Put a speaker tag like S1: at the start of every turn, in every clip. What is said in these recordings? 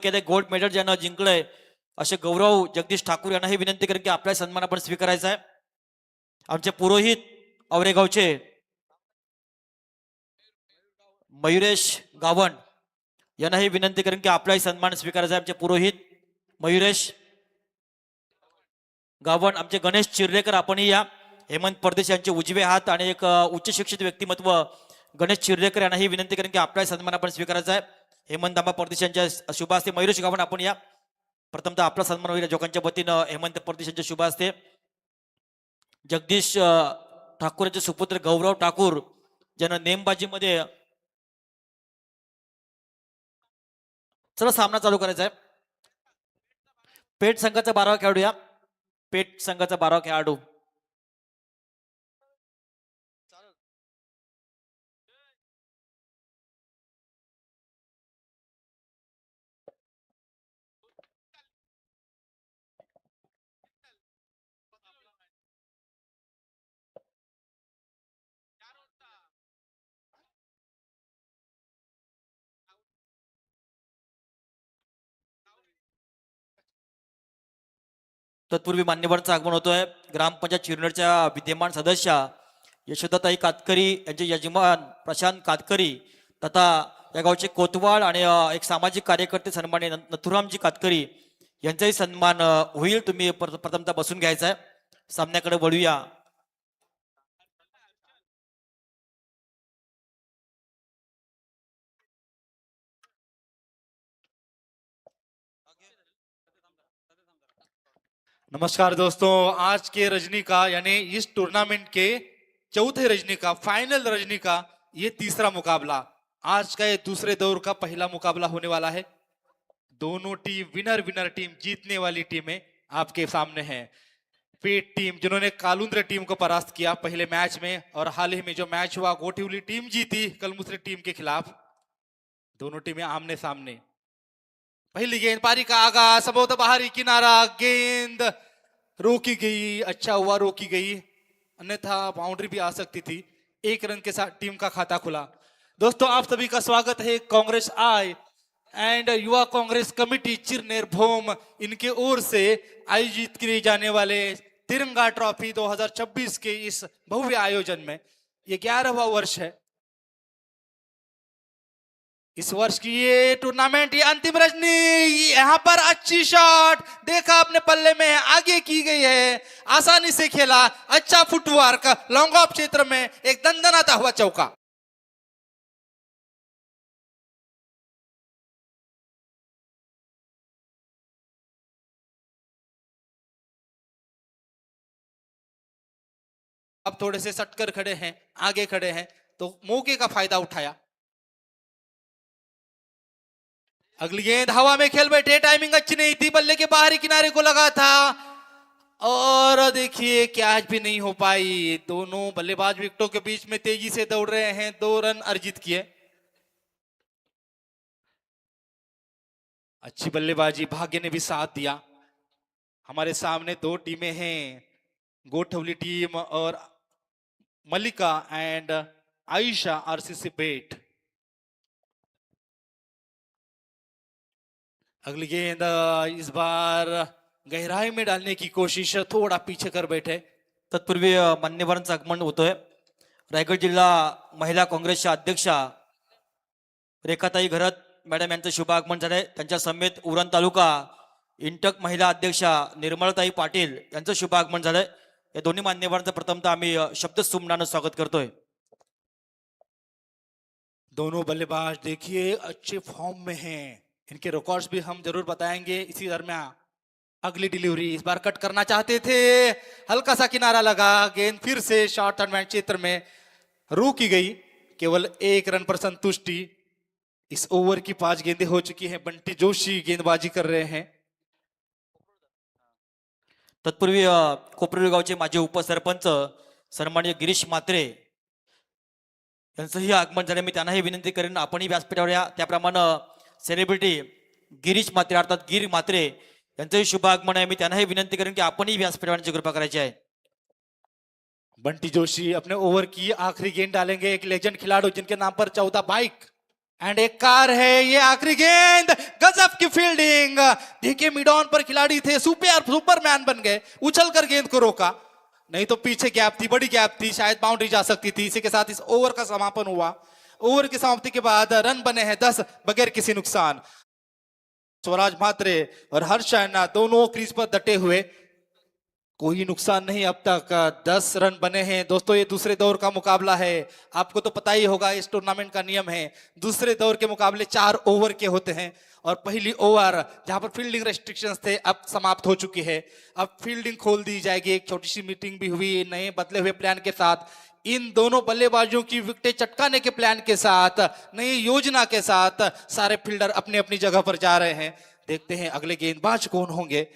S1: केले gold medal ज्यांना जिंकलंय असे गौरव जगदीश ठाकूर यांना ही विनंती करेन की आपला सन्मान आपण स्वीकारायचा आहे. आमचे पुरोहित औरेगावचे मयुरेश गावण यांना ही विनंती करेन की आपलाही सन्मान स्वीकारायचा आहे. आमचे पुरोहित मयुरेश गावण, आमचे गणेश चिर्लेकर आपणही या. हेमंत परदेश यांचे उजवे हात आणि एक उच्च शिक्षित व्यक्तिमत्व गणेश चिर्लेकर यांना ही विनंती करेन की आपला सन्मान आपण स्वीकारायचा आहे. हेमंत दामा परदेश यांच्या शुभ हस्ते मयुरेश गावण आपण या. प्रथमतः आपला सन्मान होईल जोकांच्या वतीनं हेमंत परदेश यांच्या शुभ हस्ते. जगदीश ठाकूर यांचे सुपुत्र गौरव ठाकूर ज्यांना नेमबाजीमध्ये चला सामना चालू करायचा आहे. पेठ संघाचा 12वा खेळाडू या. पेठ संघाचा 12वा खेळाडू तत्पूर्वी मान्यवरांचं आगमन होतोय. ग्रामपंचायत चिरनेरच्या विद्यमान सदस्य यशोदाताई कातकरी यांचे यजमान प्रशांत कातकरी तथा या गावचे कोतवाल आणि एक सामाजिक कार्यकर्ते सन्माननीय नथुरामजी कातकरी यांचाही सन्मान होईल. तुम्ही प्रथमतः बसून घ्यायचा आहे. सामन्याकडे वळूया.
S2: नमस्कार दोस्तों, आज के रजनी का यानी इस टूर्नामेंट के चौथे रजनी का फाइनल रजनी का ये तीसरा मुकाबला, आज का ये दूसरे दौर का पहला मुकाबला होने वाला है. दोनों टीम विनर टीम, जीतने वाली टीमें आपके सामने हैं. पेट टीम जिन्होंने कालुंद्र टीम को परास्त किया पहले मैच में, और हाल ही में जो मैच हुआ गोठिवली टीम जीती कलमुसरे टीम के खिलाफ. दोनों टीमें आमने सामने. पहली गेंद, पारी का आगाज, संभवतः बाहरी किनारा, गेंद रोकी गई. अच्छा हुआ रोकी गई, अन्यथा बाउंड्री भी आ सकती थी. 1 रन के साथ टीम का खाता खुला. दोस्तों आप सभी का स्वागत है कांग्रेस आई एंड युवा कांग्रेस कमेटी चिरनेर भूम, इनके ओर से आयोजित किए जाने वाले तिरंगा ट्रॉफी 2026 के इस भव्य आयोजन में ये 11वां वर्ष है. इस वर्ष की ये टूर्नामेंट, ये अंतिम रजनी, यहाँ पर अच्छी शॉट देखा अपने पल्ले में आगे की गई है, आसानी से खेला, अच्छा फुटवर्क, लॉन्ग ऑफ क्षेत्र में एक दंदनाता हुआ चौका. अब थोड़े से सटकर खड़े हैं, आगे खड़े हैं, तो मौके का फायदा उठाया. अगली गेंद हवा में खेल बैठे, टाइमिंग अच्छी नहीं थी, बल्ले के बाहरी किनारे को लगा था और देखिए कैच भी नहीं हो पाई. दोनों बल्लेबाज विकेटों के बीच में तेजी से दौड़ रहे हैं. 2 रन अर्जित किए. अच्छी बल्लेबाजी, भाग्य ने भी साथ दिया. हमारे सामने 2 टीमें हैं, गोठवली टीम और मल्लिका एंड आयशा आरसीसी पेट. अगली गेंद इस बार गहराई में डालने की कोशिश, थोड़ा पीछे कर बैठे.
S1: तत्पूर्वी मान्यवरांचं आगमन होतोय. रायगड जिल्हा महिला काँग्रेसच्या अध्यक्षा रेखाताई घरत मॅडम यांचं शुभ आगमन झालंय. त्यांच्या समेत उरण तालुका इंटक महिला अध्यक्षा निर्मळताई पाटील यांचं शुभ आगमन झालंय. या दोन्ही मान्यवरांचं प्रथमतः आम्ही शब्दसुमनानं स्वागत करतोय.
S2: दोनों बल्लेबाज देखिए अच्छे फॉर्म में हैं, इनके रिकॉर्ड्स भी हम जरूर बताएंगे इसी दरमियान. अगली डिलीवरी इस बार कट करना चाहते थे, हल्का सा किनारा लगा, गेंद फिर से शॉर्ट एंड क्षेत्र में रोकी गई. केवल 1 रन पर संतुष्टि. इस ओवर की 5 गेंदें हो चुकी हैं. बंटी जोशी गेंदबाजी कर रहे हैं.
S1: तत्पूर्वी कोपरली गावचे माजी उपसरपंच सन्माननीय गिरीश म्हात्रे यांचंही आगमन झाले. मी त्यांनाही विनंती करेन आपणही व्यासपीठावर या. त्याप्रमाणे सेलिब्रिटी गिरीश म्हात्रे अर्थात गिर म्हात्रे यांचंही शुभ आगमन आहे. मी त्यांनाही विनंती करेन की आपणही व्यासपीठावरची कृपा करायची आहे.
S2: बंटी जोशी अपने ओवर की आखिरी गेंद डालेंगे. एक लेजेंड खिलाड़ी जिनके नाम पर 14 बाइक एंड एक कार है, ये आखिरी गेंद, गजब की फील्डिंग। देखिए मिड ऑन पर खिलाड़ी थे, सुपरमैन बन गए, उछल कर गेंद को रोका, नहीं तो पीछे गैप थी, बड़ी गैप थी, शायद बाउंड्री जा सकती थी। इसी के साथ इस ओवर का समापन हुआ। ओवर की समाप्ति के बाद रन बने हैं 10 बगैर किसी नुकसान। स्वराज म्हात्रे और हर्ष शैना दोनों क्रीज पर डटे हुए, कोई नुकसान नहीं अब तक। 10 रन बने हैं दोस्तों। ये दूसरे दौर का मुकाबला है, आपको तो पता ही होगा इस टूर्नामेंट का नियम है। दूसरे दौर के मुकाबले 4 ओवर के होते हैं और पहली ओवर जहां पर फील्डिंग रेस्ट्रिक्शंस थे अब समाप्त हो चुकी है। अब फील्डिंग खोल दी जाएगी। एक छोटी सी मीटिंग भी हुई नए बदले हुए प्लान के साथ, इन दोनों बल्लेबाजों की विकेटें चटकाने के प्लान के साथ, नई योजना के साथ सारे फील्डर अपनी अपनी जगह पर जा रहे हैं। देखते हैं अगले गेंदबाज कौन होंगे।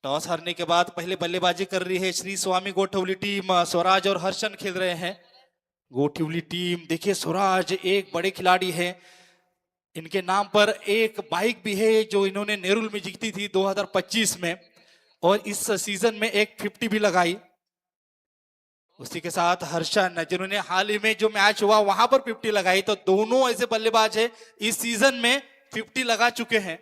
S2: टॉस हारने के बाद पहले बल्लेबाजी कर रही है श्री स्वामी गोठवली टीम। स्वराज और हर्षन खेल रहे हैं। गोठवली टीम, देखिए स्वराज एक बड़े खिलाड़ी है, इनके नाम पर एक बाइक भी है जो इन्होंने नेरुल में जीती थी 2025 में, और इस सीजन में एक 50 भी लगाई। उसी के साथ हर्षन जिन्होंने हाल ही में जो मैच हुआ वहां पर 50 लगाई। तो दोनों ऐसे बल्लेबाज है इस सीजन में 50 लगा चुके हैं।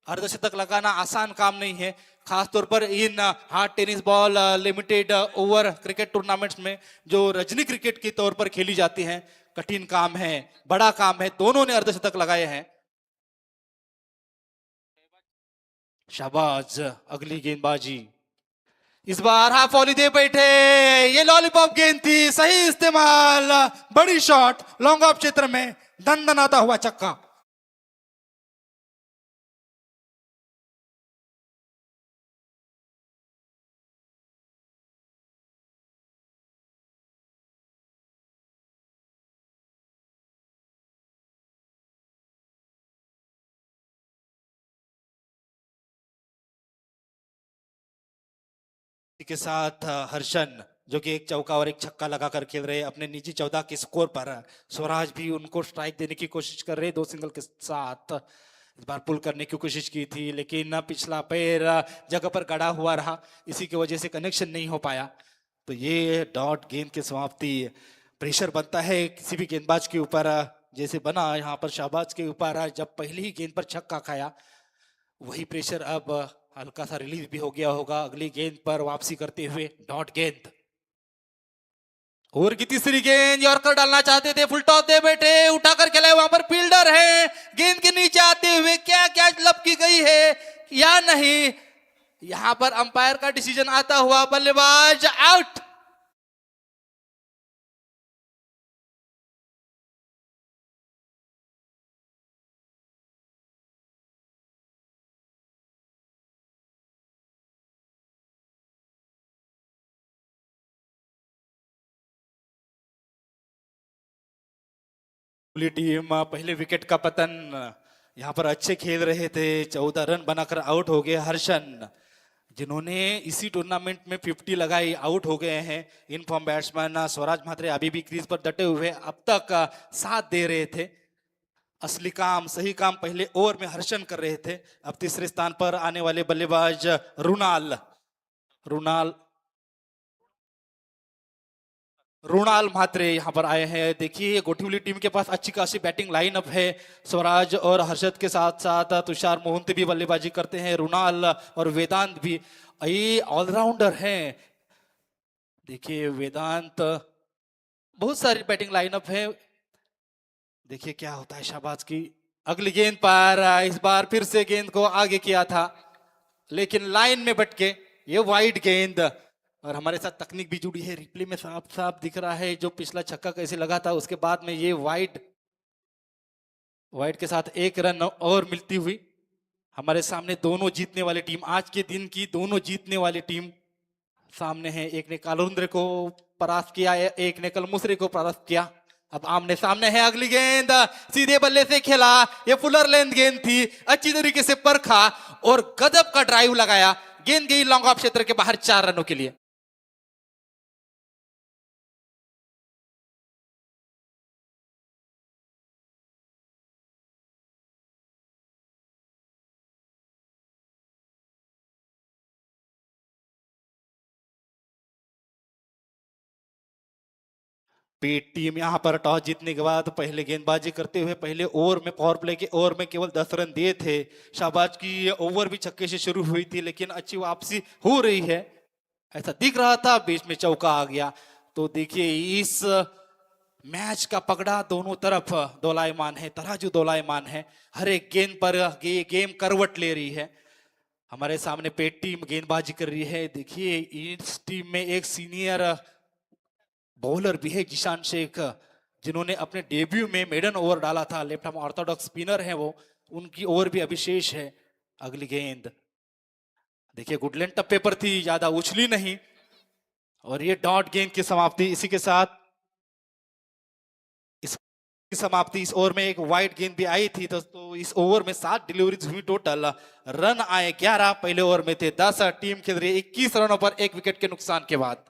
S2: अर्धशतक लगाना आसान काम नहीं है, खासतौर पर इन hard tennis ball limited over cricket tournaments में जो रजनी क्रिकेट के तौर पर खेली जाती हैं। कठिन काम है, बड़ा काम है। दोनों ने अर्धशतक लगाए हैं। शाबाज, अगली गेंदबाजी इस बार हाफ वॉली दे बैठे। ये लॉलीपॉप गेंद थी, सही इस्तेमाल, बड़ी शॉट लॉन्ग ऑफ क्षेत्र में, दंदनाता हुआ छक्का। के साथ हर्षन जो कि एक चौका और एक छक्का लगाकर खेल रहे हैं अपने निजी 14 के स्कोर पर। स्वराज भी उनको स्ट्राइक देने की कोशिश कर रहे हैं 2 सिंगल के साथ। इस बार पुल करने की कोशिश की थी लेकिन पिछला पैर जगह पर गड़ा हुआ रहा, इसी की वजह से कनेक्शन नहीं हो पाया। तो ये डॉट गेंद की समाप्ति। प्रेशर बनता है किसी भी गेंदबाज के ऊपर, जैसे बना यहाँ पर शाहबाज के ऊपर जब पहली ही गेंद पर छक्का खाया। वही प्रेशर अब हल्का सा रिलीज भी हो गया होगा अगली गेंद पर वापसी करते हुए। डॉट गेंद, ओवर की तीसरी गेंद, यॉर्कर डालना चाहते थे, फुल टॉप दे बैठे, उठाकर खेला, वहां पर फील्डर है, गेंद के नीचे आते हुए क्या कैच लब की गई है या नहीं, यहां पर अंपायर का डिसीजन आता हुआ, बल्लेबाज आउट। पूरी टीम पहले विकेट का पतन, यहाँ पर अच्छे खेल रहे थे, 14 रन बनाकर आउट हो गए हर्षन जिन्होंने इसी टूर्नामेंट में 50 लगाई, आउट हो गए हैं। In form batsman Swaraj Mhatre अभी भी क्रीज पर डटे हुए अब तक साथ दे रहे थे। असली काम, सही काम पहले ओवर में हर्षन कर रहे थे। अब तीसरे स्थान पर आने वाले बल्लेबाज रुणाल रुणाल रुणाल म्हात्रे यहाँ पर आए हैं। देखिए गोठिवली टीम के पास अच्छी खासी बैटिंग लाइनअप है। स्वराज और हर्षद के साथ साथ तुषार मोहंती भी बल्लेबाजी करते हैं, रुणाल और वेदांत भी, ये ऑलराउंडर हैं। देखिए वेदांत, बहुत सारी बैटिंग लाइनअप है। देखिए क्या होता है शाहबाज की अगली गेंद पर। इस बार फिर से गेंद को आगे किया था लेकिन लाइन में भटके, ये वाइड गेंद। और हमारे साथ तकनीक भी जुड़ी है, रिप्ले में साफ साफ दिख रहा है जो पिछला छक्का कैसे लगा था, उसके बाद में ये वाइड के साथ एक रन और मिलती हुई। हमारे सामने दोनों जीतने वाली टीम, आज के दिन की दोनों जीतने वाली टीम सामने है। एक ने कालुंद्र को परास्त किया, एक ने कलमुसरे को परास्त किया। अब आमने सामने है। अगली गेंद सीधे बल्ले से खेला, ये फुलर लेंथ गेंद थी, अच्छी तरीके से परखा और गजब का ड्राइव लगाया। गेंद गई लॉन्ग ऑफ क्षेत्र के बाहर 4 रनों के लिए। पीट टीम यहाँ पर टॉस जीतने के बाद पहले गेंदबाजी करते हुए पहले ओवर में पावर प्ले के ओवर में केवल 10 रन दिए थे। शाहबाज की ये ओवर भी छक्के से शुरू हुई थी, लेकिन अच्छी वापसी हो रही है ऐसा दिख रहा था, बीच में चौका आ गया। तो देखिए इस मैच का पगड़ा दोनों तरफ दोलायमान है, तराजू दोलायमान है, हर एक गेंद पर ये गेम करवट ले रही है। हमारे सामने पेट टीम गेंदबाजी कर रही है। देखिए इस टीम में एक सीनियर बॉलर भी है जिशान शेख, जिन्होंने अपने डेब्यू में मेडन ओवर डाला था। लेफ्ट आर्म ऑर्थोडॉक्स स्पिनर है वो, उनकी ओवर भी अभिशेष है। अगली गेंद देखिए गुडलैंड टप्पे पर थी, ज्यादा उछली नहीं, और ये डॉट गेंद की समाप्ति। इसी के साथ इस समाप्ति, इस ओवर में एक वाइड गेंद भी आई थी दोस्तों। इस ओवर में 7 डिलीवरीज हुई टोटल, रन आए 11, पहले ओवर में थे 10। टीम खेल रही है 21 रनों पर 1 विकेट के नुकसान के बाद।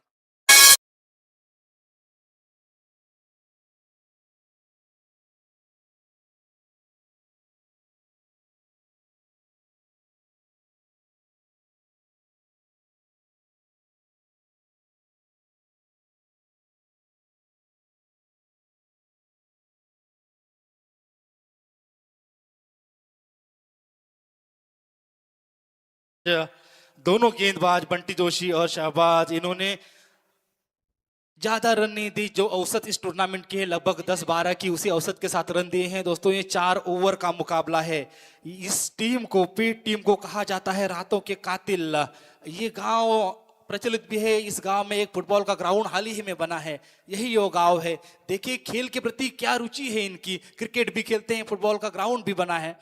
S2: दोनों गेंदबाज बंटी जोशी और शहबाज, इन्होंने ज्यादा रन नहीं दी जो औसत इस टूर्नामेंट की है, लगभग 10-12 की उसी औसत के साथ रन दिए हैं। दोस्तों ये 4 ओवर का मुकाबला है। इस टीम को, पीट टीम को कहा जाता है रातों के कातिल। ये गांव प्रचलित भी है, इस गांव में एक फुटबॉल का ग्राउंड हाल ही में बना है, यही वो गांव है। देखिए खेल के प्रति क्या रुचि है इनकी, क्रिकेट भी खेलते हैं, फुटबॉल का ग्राउंड भी बना है।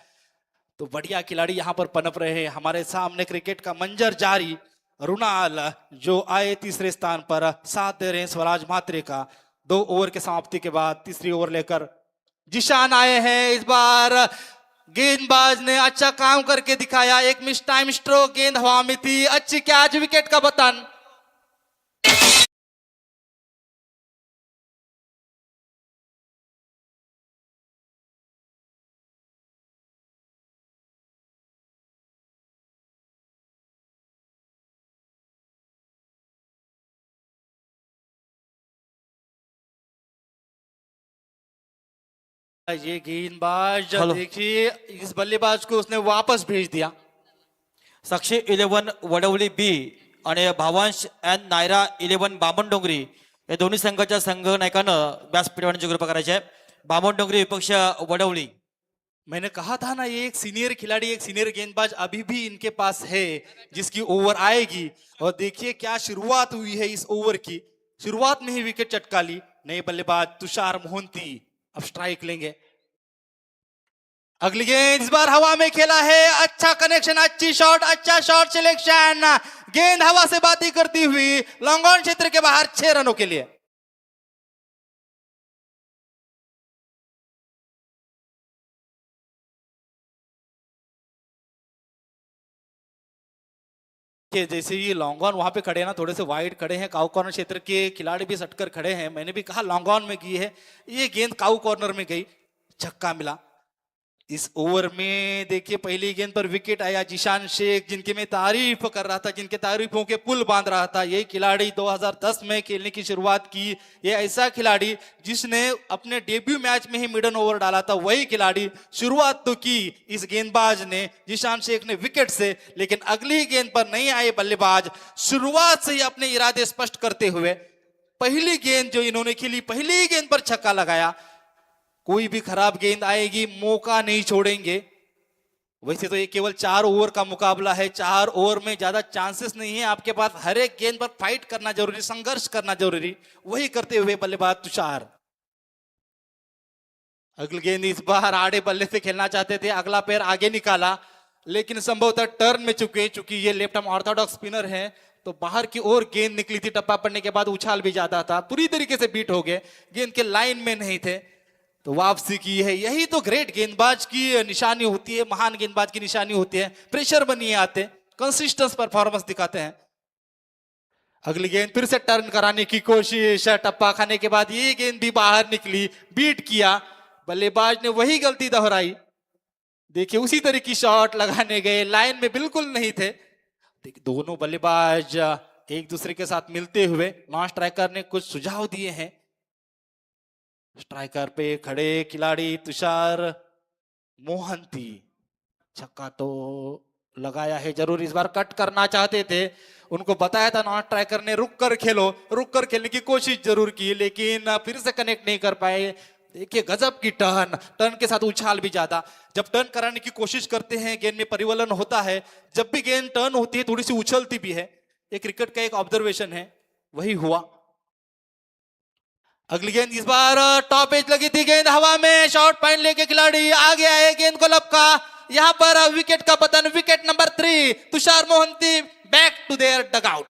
S2: तो बढ़िया खिलाड़ी यहाँ पर पनप रहे हैं। हमारे सामने क्रिकेट का मंजर जारी, रुणाल जो आए तीसरे स्थान पर, साथ दे रहे हैं स्वराज म्हात्रे का। 2 ओवर के समाप्ति के बाद तीसरी ओवर लेकर जिशान आए हैं। इस बार गेंदबाज ने अच्छा काम करके दिखाया, एक मिस टाइम स्ट्रोक, गेंद हवा में थी, अच्छी कैच, विकेट का पतन। ये गेंदबाज
S1: हेलो।
S2: देखिए इस बल्लेबाज को उसने वापस भेज दिया।
S1: साक्षी 11 वडवली बी आणि भावांश एन नायरा 11 बामणडोंगरी या दोन्ही संघाच्या संघ नायकानं व्यासपीठावरची कृपा करायची आहे। बामणडोंगरी विपक्ष वडवली।
S2: मैंने कहा था ना, ये एक सीनियर खिलाड़ी, एक सीनियर गेंदबाज अभी भी इनके पास है जिसकी ओवर आएगी। और देखिए क्या शुरुआत हुई है इस ओवर की, शुरुआत में ही विकेट चटका ली। नए बल्लेबाज तुषार मोहंती अब स्ट्राइक लेंगे। अगली गेंद इस बार हवा में खेला है, अच्छा कनेक्शन, अच्छी शॉट, अच्छा शॉट सिलेक्शन। गेंद हवा से बाती करती हुई लॉन्ग ऑन क्षेत्र के बाहर 6 रनों के लिए। कि जैसे ये लॉन्ग ऑन वहां पे खड़े हैं ना, थोड़े से वाइड खड़े हैं, काउ कॉर्नर क्षेत्र के खिलाड़ी भी सटकर खड़े हैं। मैंने भी कहा लॉन्ग ऑन में की है, ये गेंद काउ कॉर्नर में गई, छक्का मिला। इस ओवर में देखिए पहली गेंद पर विकेट आया। जिशान शेख, जिनकी मैं तारीफ कर रहा था, जिनके तारीफों के पुल बांध रहा था, ये खिलाड़ी 2010 में खेलने की शुरुआत की। ये ऐसा खिलाड़ी जिसने अपने डेब्यू मैच में ही मिडन ओवर डाला था, वही खिलाड़ी। शुरुआत तो की इस गेंदबाज ने, जिशान शेख ने, विकेट से, लेकिन अगली गेंद पर नहीं आए बल्लेबाज। शुरुआत से ही अपने इरादे स्पष्ट करते हुए पहली गेंद जो इन्होंने खेली, पहली गेंद पर छक्का लगाया। कोई भी खराब गेंद आएगी मौका नहीं छोड़ेंगे। वैसे तो ये केवल 4 ओवर का मुकाबला है, 4 ओवर में ज्यादा चांसेस नहीं है आपके पास, हर एक गेंद पर फाइट करना जरूरी, संघर्ष करना जरूरी, वही करते हुए बल्लेबाज तुषार। अगली गेंद इस बार आड़े बल्ले से खेलना चाहते थे, अगला पैर आगे निकाला, लेकिन संभवतः टर्न में चूंकि ये लेफ्ट आर्म ऑर्थोडॉक्स स्पिनर है, तो बाहर की ओर गेंद निकली थी। टप्पा पड़ने के बाद उछाल भी ज्यादा था, पूरी तरीके से बीट हो गए, गेंद के लाइन में नहीं थे, तो वापसी की है। यही तो ग्रेट गेंदबाज की निशानी होती है, महान गेंदबाज की निशानी होती है। प्रेशर बनिए आते, कंसिस्टेंस परफॉर्मेंस दिखाते हैं। अगली गेंद फिर से टर्न कराने की कोशिश, टप्पा खाने के बाद ये गेंद भी बाहर निकली, बीट किया, बल्लेबाज ने वही गलती दोहराई। देखिए उसी तरह की शॉट लगाने गए, लाइन में बिल्कुल नहीं थे। देखिए दोनों बल्लेबाज एक दूसरे के साथ मिलते हुए नॉन स्ट्राइकर ने कुछ सुझाव दिए हैं। स्ट्राइकर पे खड़े खिलाड़ी तुषार मोहंती, छक्का तो लगाया है जरूर, इस बार कट करना चाहते थे, उनको बताया था नॉन स्ट्राइकर ने रुक कर खेलो, रुक कर खेलने की कोशिश जरूर की, लेकिन फिर से कनेक्ट नहीं कर पाए। देखिए गजब की टर्न, टर्न के साथ उछाल भी ज्यादा, जब टर्न कराने की कोशिश करते हैं गेंद में परिवलन होता है, जब भी गेंद टर्न होती है थोड़ी सी उछलती भी है, ये क्रिकेट का एक ऑब्जर्वेशन है, वही हुआ। अगली गेंद इस बार टॉप एज लगी थी, गेंद हवा में, शॉर्ट पॉइंट लेके खिलाड़ी आ गया है, गेंद को लपका, यहां पर विकेट का पतन, wicket number 3, Tushar Mohanty back to their dugout.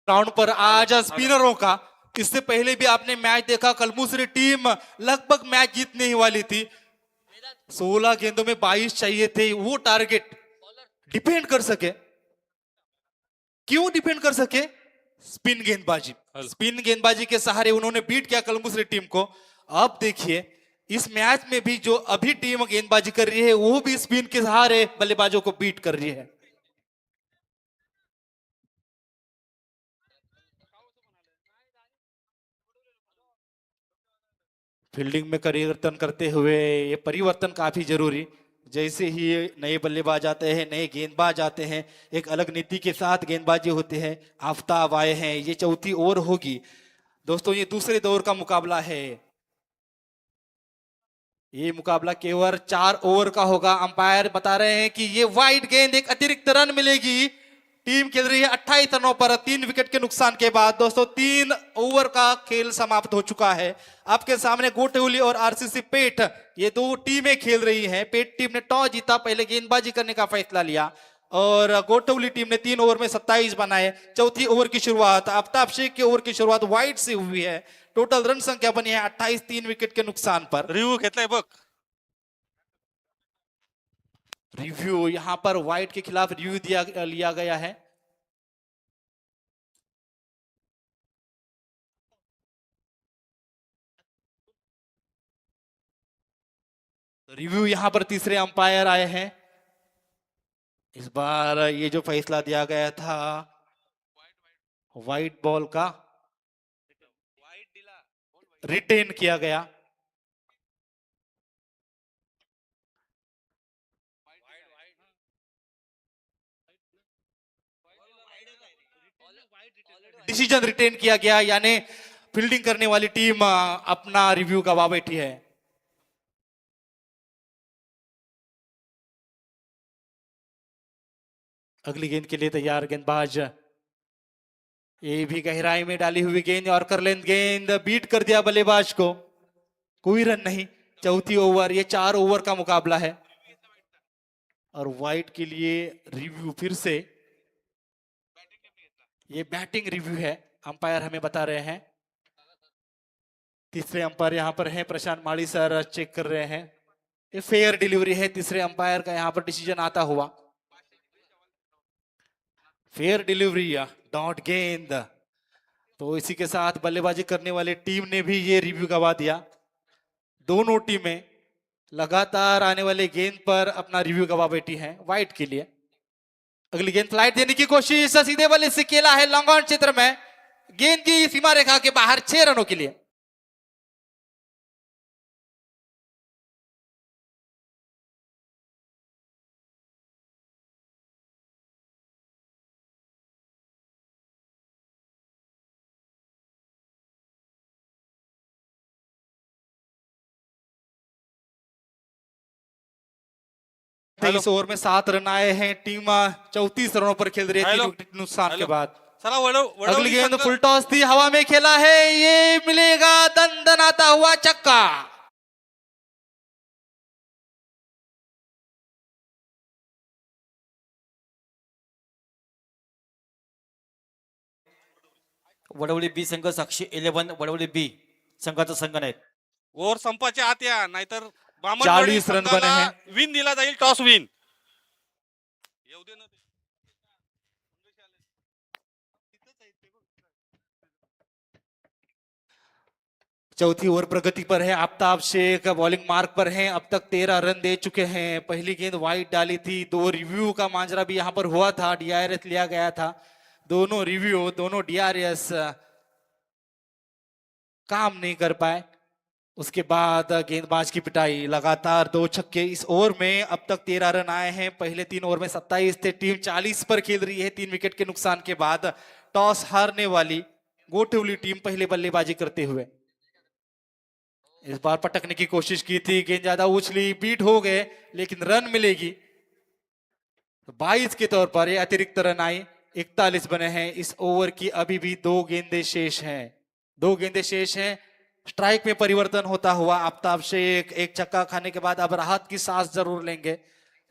S2: Ground पर आज स्पिनरों का, इससे पहले भी आपने मैच देखा, कलमुसरी टीम लगभग मैच जीतने ही वाली थी, 16 गेंदों में 22 चाहिए थे, वो टारगेट डिपेंड कर सके, क्यों डिपेंड कर सके? स्पिन गेंदबाजी, स्पिन गेंदबाजी के सहारे उन्होंने बीट किया कलमुसरी टीम को। अब देखिए इस मैच में भी जो अभी टीम गेंदबाजी कर रही है वो भी स्पिन के सहारे बल्लेबाजों को बीट कर रही है। फील्डिंग में परिवर्तन करते हुए ये परिवर्तन काफी जरूरी, जैसे ही नए बल्लेबाज आते हैं, नए गेंदबाज आते हैं, एक अलग नीति के साथ गेंदबाजी होते हैं। आफताब आए हैं, ये चौथी ओवर होगी दोस्तों, ये दूसरे दौर का मुकाबला है, ये मुकाबला केवल 4 ओवर का होगा। अंपायर बता रहे हैं कि ये वाइड गेंद, एक अतिरिक्त रन मिलेगी, टीम खेल रही है 28 रनों पर 3 विकेट के नुकसान के बाद। दोस्तों 3 ओवर का खेल समाप्त हो चुका है। आपके सामने गोटेहुली और आरसीसी पेट, ये दो टीमें खेल रही हैं। पेट टीम ने टॉस जीता, पहले गेंदबाजी करने का फैसला लिया, और गोटेहुली टीम ने 3 ओवर में 27 बनाए। चौथी ओवर की शुरुआत आफ्ताब शेख के ओवर की शुरुआत वाइड से हुई है। टोटल रन संख्या बनी है 28, 3 विकेट के नुकसान पर।
S3: रिव्यू घेतलाय बघ,
S2: रिव्यू यहां पर वाइट के खिलाफ रिव्यू लिया गया है। रिव्यू यहां पर तीसरे अंपायर आए हैं। इस बार ये जो फैसला दिया गया था वाइट बॉल का, रिटेन किया गया। डिसीजन रिटेन किया गया, यानी फील्डिंग करने वाली टीम अपना रिव्यू गवा बैठी है। अगली गेंद के लिए तैयार गेंदबाज, ये भी गहराई में डाली हुई गेंद, और कर लेंथ गेंद, बीट कर दिया बल्लेबाज को, कोई रन नहीं। चौथी ओवर, ये 4 ओवर का मुकाबला है, और वाइट के लिए रिव्यू फिर से, ये बैटिंग रिव्यू है, अंपायर हमें बता रहे हैं। तीसरे अंपायर यहां पर हैं, प्रशांत माली सर चेक कर रहे हैं। ये फेयर डिलीवरी है तीसरे अंपायर का, यहां पर डिसीजन आता हुआ। फेयर डिलीवरी, डॉट गेंद, तो इसी के साथ बल्लेबाजी करने वाले टीम ने भी ये रिव्यू गवा दिया। दोनों टीमें लगातार आने वाले गेंद पर अपना रिव्यू गवा बैठी हैं वाइट के लिए। अगली गेंद फ्लाइट देने की कोशिश, सीधे बल्ले से खेला है लॉन्ग ऑन क्षेत्र में, गेंद की सीमा रेखा के बाहर, 6 रनों के लिए।
S3: हेलो।
S2: 23 ओवर में 7 रन आए हैं, टीम 34 रनों पर खेल रही है 3
S3: हेलो।
S2: विकेट नुकसान के
S3: हेलो।
S2: बाद।
S3: चला
S2: अगली
S3: वडवली
S2: गेंद
S3: संघ-
S2: फुल टॉस थी, हवा में खेला है, ये मिलेगा दंदनाता हुआ छक्का।
S1: वडवली बी संघ साक्षी 11 वडवली बी संघाचा संघ नाही.
S3: ओव्हर संपाच्या आत या, नाहीतर
S2: 40 रन बने हैं.
S3: विन दिला जाईल, टॉस विन. येऊ दे ना ते.
S2: चौथी ओवर प्रगति पर है, आफ्ताब शेख बॉलिंग मार्क पर हैं, अब तक 13 रन दे चुके हैं। पहली गेंद वाइड डाली थी, 2 रिव्यू का मांजरा भी यहाँ पर हुआ था, डीआरएस लिया गया था। दोनों रिव्यू, दोनों डीआरएस काम नहीं कर पाए। उसके बाद गेंदबाज की पिटाई, लगातार 2 छक्के इस ओवर में। अब तक 13 रन आए हैं, पहले 3 ओवर में 27 थे। टीम 40 पर खेल रही है 3 विकेट के नुकसान के बाद। टॉस हारने वाली गोठवली टीम पहले बल्लेबाजी करते हुए इस बार पटकने की कोशिश की थी, गेंद ज्यादा उछली, बीट हो गए, लेकिन रन मिलेगी 22 के तौर पर। ये अतिरिक्त रन आई, 41 बने हैं इस ओवर की। अभी भी 2 गेंदे शेष हैं, 2 गेंदे शेष हैं। स्ट्राइक में परिवर्तन होता हुआ आफ्ताब शेख एक छक्का खाने के बाद अब राहत की सांस जरूर लेंगे।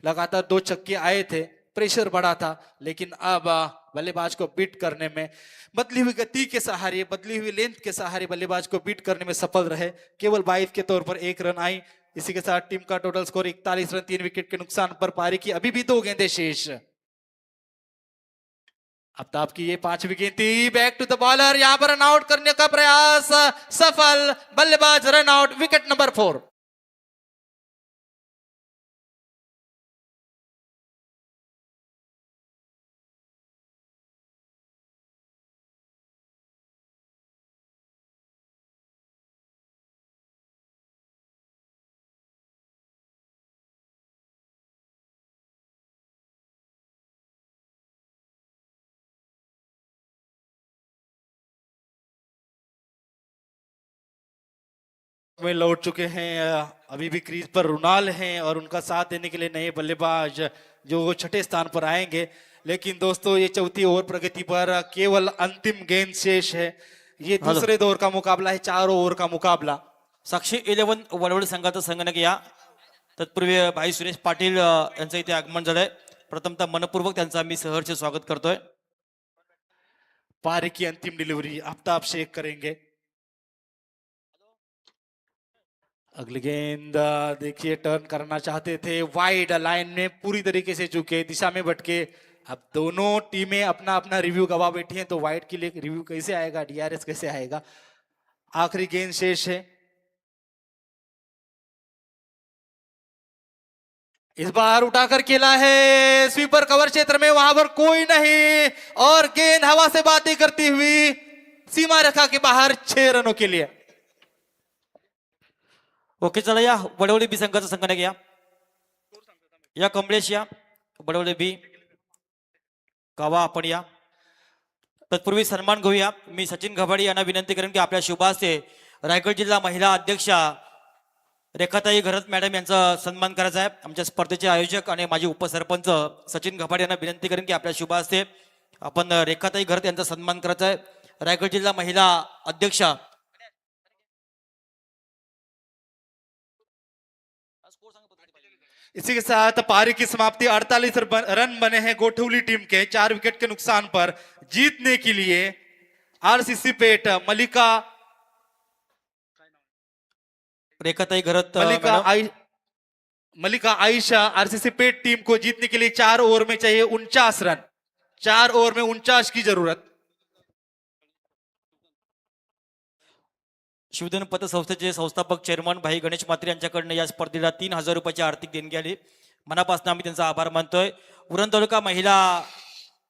S2: लगातार 2 छक्के आए थे, प्रेशर बढ़ा था, लेकिन अब बल्लेबाज को बीट करने में बदली हुई गति के सहारे, बदली हुई लेंथ के सहारे बल्लेबाज को बीट करने में सफल रहे। केवल 22 के तौर पर 1 रन आई। इसी के साथ टीम का टोटल स्कोर 41 रन 3 विकेट के नुकसान पर। पारी की अभी भी 2 गेंदें शेष। आफ्ताब की ये 5वीं गेंद थी, बैक टू द बॉलर, यहां पर रन आउट करने का प्रयास सफल, बल्लेबाज रन आउट, विकेट नंबर 4। में लौट चुके हैं, अभी भी क्रीज पर रुनाल हैं और उनका साथ देने के लिए नए बल्लेबाज जो 6ठे स्थान पर आएंगे। लेकिन दोस्तों, ये चौथी ओवर प्रगति पर केवल अंतिम गेंद शेष है। ये दूसरे दौर का मुकाबला है, 4 ओवर का मुकाबला।
S1: साक्षी 11 वडवली संघाचा संगणक या. तत्पूर्वी भाई सुरेश पाटील यांचं इथे आगमन झालंय. प्रथमतः मनपूर्वक त्यांचं आम्ही सहर्ष स्वागत करतोय.
S2: पारी की अंतिम डिलीवरी आफ्ताब शेख करेंगे। अगली गेंद देखिए, टर्न करना चाहते थे, वाइड लाइन में पूरी तरीके से चूके, दिशा में भटके। अब दोनों टीमें अपना अपना रिव्यू गवा बैठी हैं, तो वाइड के लिए रिव्यू कैसे आएगा, डीआरएस कैसे आएगा। आखिरी गेंद शेष है। इस बार उठाकर खेला है स्वीपर कवर क्षेत्र में, वहां पर कोई नहीं, और गेंद हवा से बातें करती हुई सीमा रेखा के बाहर 6 रनों के लिए।
S1: ओके, चला या वडवली बी संघाचा संगणक या कमलेश या वडवली बी गावा आपण या. तत्पूर्वी सन्मान घेऊया. मी सचिन घबाडी यांना विनंती करेन की आपल्या शुभ हस्ते रायगड जिल्हा महिला अध्यक्षा रेखाताई घरत मॅडम यांचा सन्मान करायचा आहे. आमच्या स्पर्धेचे आयोजक आणि माझे उपसरपंच सचिन घबाडी यांना विनंती करेन की आपल्या शुभ हस्ते आपण रेखाताई घरत यांचा सन्मान करायचा आहे. रायगड जिल्हा महिला अध्यक्षा.
S2: इसी के साथ पारी की समाप्ति, 48 रन बने हैं गोठवली टीम के 4 विकेट के नुकसान पर। जीतने के लिए आरसीसी पेट
S1: रेखाताई घरत
S2: मलिका आयशा आरसीसी पेट टीम को जीतने के लिए 4 ओवर में चाहिए 49 रन। 4 ओवर में 49 की जरूरत।
S1: शिवधन पतसंस्थेचे संस्थापक चेअरमन भाई गणेश मात्रे यांच्याकडनं या स्पर्धेला 3000 रुपयाची आर्थिक देणगी आली. मनापासून आम्ही त्यांचा आभार मानतोय. उरण तालुका महिला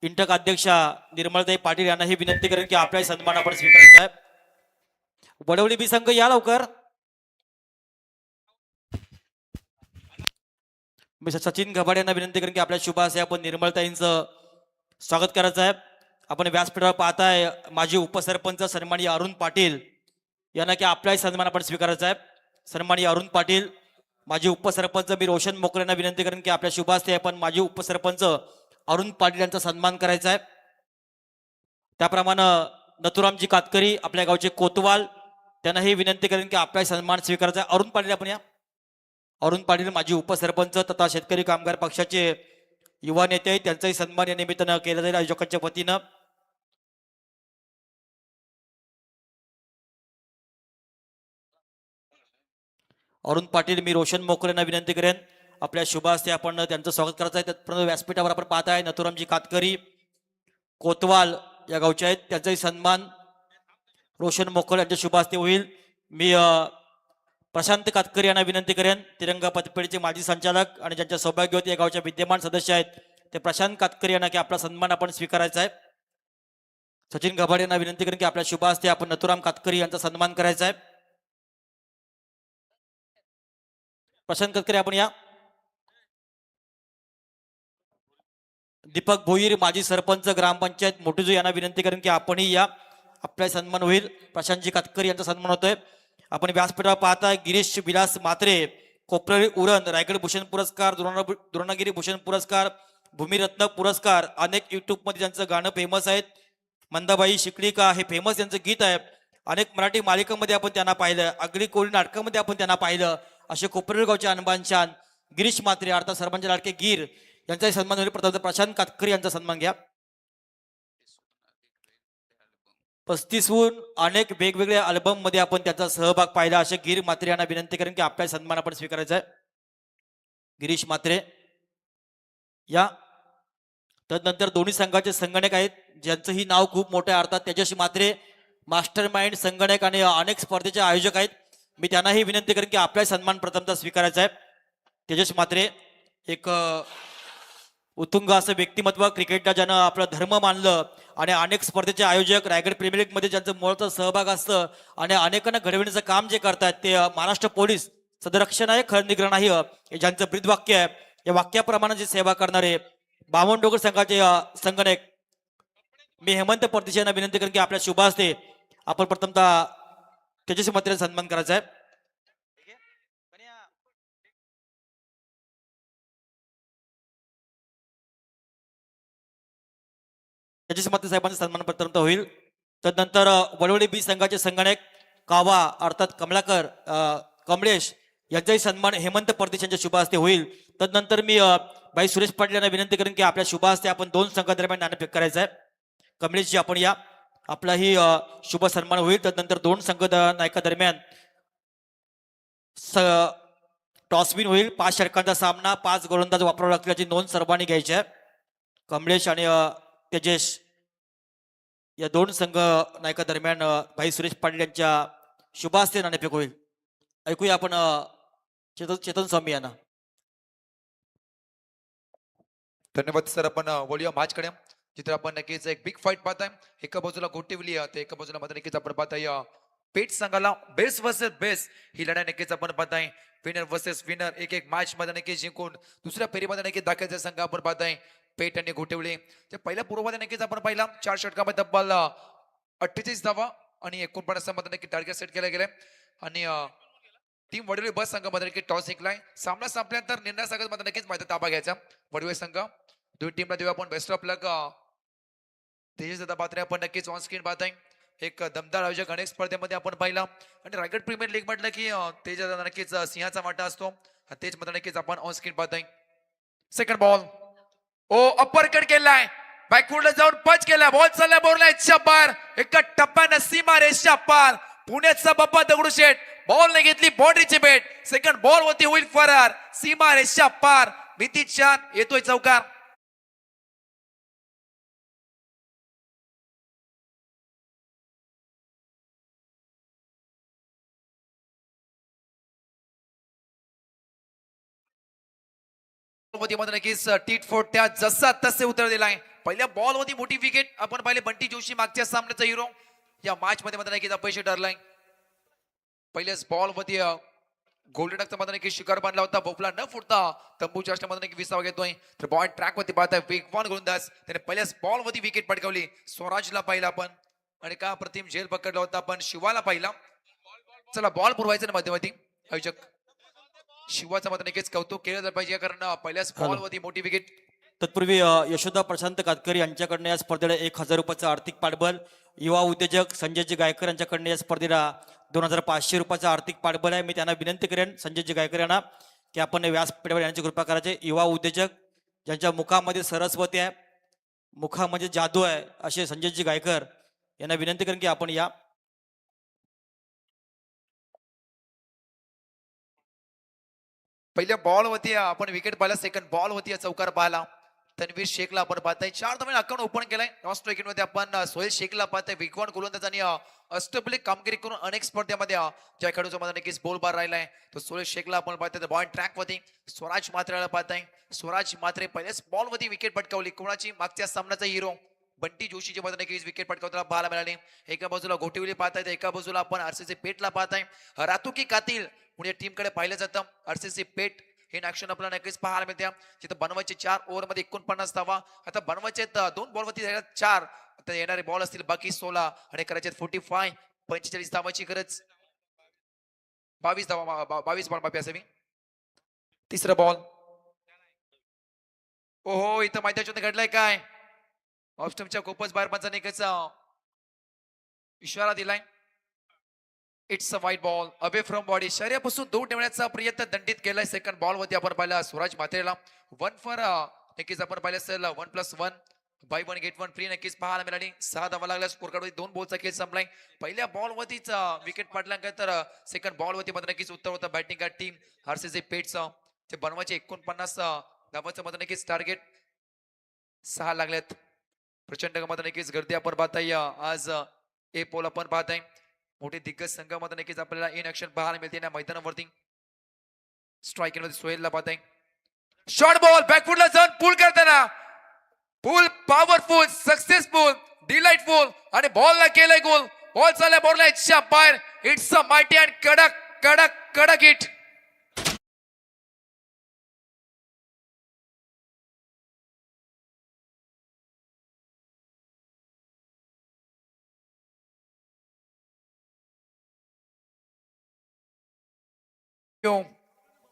S1: इंटक अध्यक्षा निर्मलताई पाटील यांना ही विनंती करेन की आपल्या सन्मान आपण स्वीकारायचा आहे. वडवली बी संघ या लवकर. मी सचिन घबाड यांना विनंती करेन की आपल्या शुभ हस्ते आपण निर्मलताईंचं स्वागत करायचं आहे. आपण व्यासपीठावर पाहताय माजी उपसरपंच सन्माननीय अरुण पाटील यांना की आपलाही सन्मान आपण स्वीकारायचा आहे. सन्माननीय अरुण पाटील, माजी उपसरपंच मी रोशन मोकळे यांना विनंती करेन की आपल्या शुभ हस्ते आपण माजी उपसरपंच अरुण पाटील यांचा सन्मान करायचा आहे. त्याप्रमाणे नथुरामजी कातकरी आपल्या गावचे कोतवाल त्यांनाही विनंती करेन की आपला सन्मान स्वीकारायचा आहे. अरुण पाटील आपण या. अरुण पाटील माजी उपसरपंच तथा शेतकरी कामगार पक्षाचे युवा नेते आहेत, त्यांचाही सन्मान या निमित्तानं केला जाईल आयोजकांच्या वतीनं. अरुण पाटील, मी रोशन मोकळे यांना विनंती करेन आपल्या शुभ हस्ते आपण त्यांचं स्वागत करायचं आहे. त्याचप्रमाणे व्यासपीठावर आपण पाहत आहे नथुरामजी कातकरी कोतवाल या गावचे आहेत, त्यांचाही सन्मान रोशन मोकळ यांच्या शुभ हस्ते होईल. मी प्रशांत कातकरी यांना विनंती करेन, तिरंगा पतपेढीचे माजी संचालक आणि ज्यांच्या सौभाग्यवती या गावच्या विद्यमान सदस्य आहेत ते प्रशांत कातकरी यांना की आपला सन्मान आपण स्वीकारायचा आहे. सचिन गभाडे यांना विनंती करेन की आपल्या शुभ हस्ते आपण नथुराम कातकरी यांचा सन्मान करायचा आहे. प्रशांत कातकरी आपण या. दीपक भोईर माजी सरपंच ग्रामपंचायत मोठीजू यांना विनंती करेन की आपणही या, आपला सन्मान होईल. प्रशांतजी कातकरी यांचा सन्मान होतोय. आपण व्यासपीठावर पाहताय गिरीश विलास म्हात्रे कोपरळी उरण रायगड भूषण पुरस्कार, द्रोणागिरी भूषण पुरस्कार, भूमिरत्न पुरस्कार, अनेक युट्यूब मध्ये ज्यांचं गाणं फेमस आहेत. मंदाबाई शिकलिका हे फेमस यांचं गीत आहे. अनेक मराठी मालिकांमध्ये आपण त्यांना पाहिलं, आगळी कोळी नाटकामध्ये आपण त्यांना पाहिलं. असे कोपरळी गावचे अनबानशान गिरीश म्हात्रे अर्थात सर्वांचे लाडके गीर यांचाही सन्मान होईल. प्रथम प्रशांत कातकरी यांचा सन्मान घ्या. 35हून अनेक वेगवेगळ्या अल्बम मध्ये आपण त्याचा सहभाग पाहिला. असे गिर म्हात्रे यांना विनंती करेन की आपला सन्मान आपण स्वीकारायचा आहे. गिरीश म्हात्रे या. तदनंतर दोन्ही संघाचे संगणक आहेत ज्यांचंही नाव खूप मोठं आहे, अर्थात तेजस म्हात्रे मास्टर माइंड संगणक आणि अनेक स्पर्धेचे आयोजक आहेत. मी त्यांनाही विनंती करेन की आपला सन्मान प्रथमतः स्वीकारायचा आहे. तेजस म्हात्रे एक उत्तुंग असं व्यक्तिमत्व, क्रिकेटला ज्यानं आपला धर्म मानलं आणि अनेक स्पर्धेचे आयोजक, रायगड प्रीमियर लीग मध्ये ज्यांचं मोलाचा सहभाग असतं आणि अनेकांना घडविण्याचं काम जे करतात ते महाराष्ट्र पोलीस सदरक्षण आहे खरं निग्रह नाही हे ज्यांचं ब्रीदवाक्य आहे. या वाक्याप्रमाणे जे सेवा करणारे बामणडोंगर संघाचे संगणक मी हेमंत परदेशी यांना विनंती करेन की आपल्या शुभ हस्ते आपण प्रथमतः तेजस्वी म्हात्रेचा सन्मान करायचा आहे. तेजस्वी म्हात्रे साहेबांचा सन्मान प्रथमतः होईल. तदनंतर वडवडी बी संघाचे संगणक कावा अर्थात कमलाकर कमलेश यांचाही सन्मान हेमंत परदेश यांच्या शुभ हस्ते होईल. तदनंतर मी भाई सुरेश पाटील यांना विनंती करेन की आपल्या शुभ हस्ते आपण दोन संघादरम्यान नाणेफेक करायचं आहे. कमलेशजी आपण या, आपलाही शुभ सन्मान होईल. तदनंतर दोन संघ नायकादरम्यान टॉसविन होईल. 5 षटकांचा सामना, 5 गोलंदाज वापरावा लागतील याची नोंद सर्वांनी घ्यायची आहे. कमलेश आणि तेजेश या दोन संघ नायकादरम्यान भाई सुरेश पाटील यांच्या शुभ हस्ते नाणेफेक होईल. ऐकूया आपण चेतन स्वामी यांना.
S4: धन्यवाद सर. आपण वळूया मॅचकडे जिथे आपण नक्कीच एक बिग फाईट पाहताय. एका बाजूला गोटिवली तर एका बाजूला मध्ये नक्कीच आपण पाहताय पेट संघाला बेस्ट वर्सेस बेस्ट ही लढाई नक्कीच आपण पाहताय. विनर वर्सेस विनर एक एक मॅच मध्ये नक्कीच जिंकून दुसऱ्या फेरीमध्ये नक्कीच दाखवायचा संघ आपण पाहताय पेट आणि गोटिवली. ते पहिल्या पूर्वमध्ये नक्कीच आपण पाहिला 4 षटकामध्ये तब्बल 48 धावा आणि 49 मध्ये नक्की टार्गेट सेट केला गेलाय आणि टीम वडवे बस संघामध्ये नक्की टॉस जिंकलाय. सामना संपल्यानंतर निर्णय संघामध्ये नक्कीच माहिती ताबा घ्यायचा वडवे संघ. दोन टीमला देऊ आपण बेस्ट ऑफ लक. तेजस दादा पात्रे आपण नक्कीच ऑन स्क्रीन पाहताय. एक दमदार आयोजक अनेक स्पर्धेमध्ये आपण पाहिला आणि रायगड प्रीमियर लीग म्हटलं की तेजस दादा नक्कीच सिंहाचा वाटा असतो. तेच मध्ये नक्कीच आपण ऑन स्क्रीन पाहताय. सेकंड बॉल ओ अप्पर कट केलाय, बॅकवर्डला जाऊन पंच केला, बॉल चालला बोरला चप्पार एका टप्प्यानं सीमा रेषा पार. पुण्याचा बाप्पा दगडूशेठ बॉल ने घेतली बाउंड्रीची बेट. सेकंड बॉल वरती होईल फरार, सीमा रेषा पार. भीती छान येतोय चौकार. मध्ये नक्कीच टीट फोट त्या जसा तसे उत्तर दिलाय. पहिल्या बॉल मध्ये मोठी विकेट आपण पाहिले बंटी जोशी मागच्या सामन्याचा हिरो या मॅच मध्ये नक्कीच अपयशी ठरलाय. पहिल्याच बॉल मध्ये गोल्डन डकचा मध्ये नक्की शिकार बांधला होता. भोपला न फुटता तंबूच्या अष्टमध्ये नक्की विसावा घेतोय. तर बॉल ट्रॅक वरती पाहताय वेगवान गोलंदाज त्याने पहिल्याच बॉल मध्ये विकेट पटकावली. स्वराजला पाहिला आपण आणि का प्रतिम झेल पकडला होता आपण शिवाला पाहिला. चला बॉल पुरवायचा ना मध्यवर्ती आयोजक शिवाचा मध्ये नक्कीच कौतुक केलं पाहिजे कारण पहिल्याच बॉल वरती मोठी विकेट
S1: तत्पूर्वी यशोदा प्रशांत कातकरी यांच्याकडनं या स्पर्धेला 1,000 रुपयाचं आर्थिक पाठबळ, युवा उद्योजक संजयजी गायकर यांच्याकडनं या स्पर्धेला 2,500 रुपयाचं आर्थिक पाठबळ आहे. मी त्यांना विनंती करेन संजयजी गायकर यांना की आपण व्यासपीठावर यांची कृपा करायचे. युवा उद्योजक ज्यांच्या मुखामध्ये सरस्वती आहे, मुखामध्ये जादू आहे, असे संजयजी गायकर यांना विनंती करेन की आपण या.
S4: पहिल्या बॉल वरती आपण विकेट पाहिला, सेकंड बॉल वरती चौकार पाहिला. तन्वीर शेखला आपण पाहताय 4 धावांनी अकाउंट ओपन केलाय. नॉन स्ट्रायकिंग मध्ये आपण सोहेल शेखला पाहताय, वेगवान गोलंदाज आणि अष्टपैलू कामगिरी करून अनेक स्पर्धेमध्ये ज्या खेळाडूचा मध्ये नक्कीच बोल बार राहिलाय तो सोहेल शेखला आपण पाहताय. बॉल ट्रॅक वरती स्वराज मात्रेला पाहताय. स्वराज मात्रे पहिल्याच बॉल वरती विकेट पटकावली. कोणाची? मागच्या सामन्याचा हिरो बंटी जोशीच्या मध्ये नक्कीच विकेट पटकावताना पाहायला मिळाली. एका बाजूला गोटिवली पाहताय, एका बाजूला आपण आरसीसी पेटला पाहताय. रातुकी कातील पुणे टीम कडे पाहिलं जातं. आरसीसी पेट हे ऍक्शन आपल्याला नक्कीच पाहायला मिळते. जिथं बनवायचे 4 ओव्हर मध्ये 49 धावा, आता बनवायचे 2 बॉल वरती 4, आता येणारे बॉल असतील बाकी 16 आणि करायचे 45. 45 धावाची गरज. 22 धावा, 22 बॉल बाकी असावी. तिसरा बॉल. ओहो, इथं मैदानाच्या घडलंय काय? ऑफस्टमच्या खूपच बाहेर पंचाने इशारा दिलाय. इट्स अ वाईट बॉल अवे फ्रॉम बॉडी. शरीरापासून दूर ठेवण्याचा प्रयत्न दंडित केलाय. सेकंड बॉल वरती आपण पाहिला स्वराज मात्रेला 1 फॉर नक्कीच आपण पाहिलं असेल 1+1 बाय 1 गेट 1 फ्री नक्कीच पाहायला मिळाली. 6 धावा लागल्या. स्कोर कार्ड 2 बॉलचा खेळ संपलाय. पहिल्या बॉल वरतीच विकेट पडल्यानंतर सेकंड बॉल वरती मध्ये नक्कीच उत्तर होता बॅटिंग का टीम आरसीसी पेटचं. ते बनवायचे 49 धावाचं मध्ये नक्कीच टार्गेट 6 लागलेत. प्रचंड मध्ये नक्कीच गर्दी आपण पाहताय. आज ए पोल आपण पाहताय. मोठे दिग्गज संघामध्ये नक्कीच आपल्याला इन ऍक्शन पाहायला मिळते ना मैदानावरती. स्ट्रायकिंग मध्ये सोहेलला पाहताय. शॉर्ट बॉल बॅकफुटला जाऊन पुल करताना पुल पॉवरफुल सक्सेसफुल डिलाइटफुल आणि बॉलला केलंय गोल. बॉल चालला बॉलला इच्छा बाहेर. इट्स अ माइटी अँड कडक कडक कडक हिट.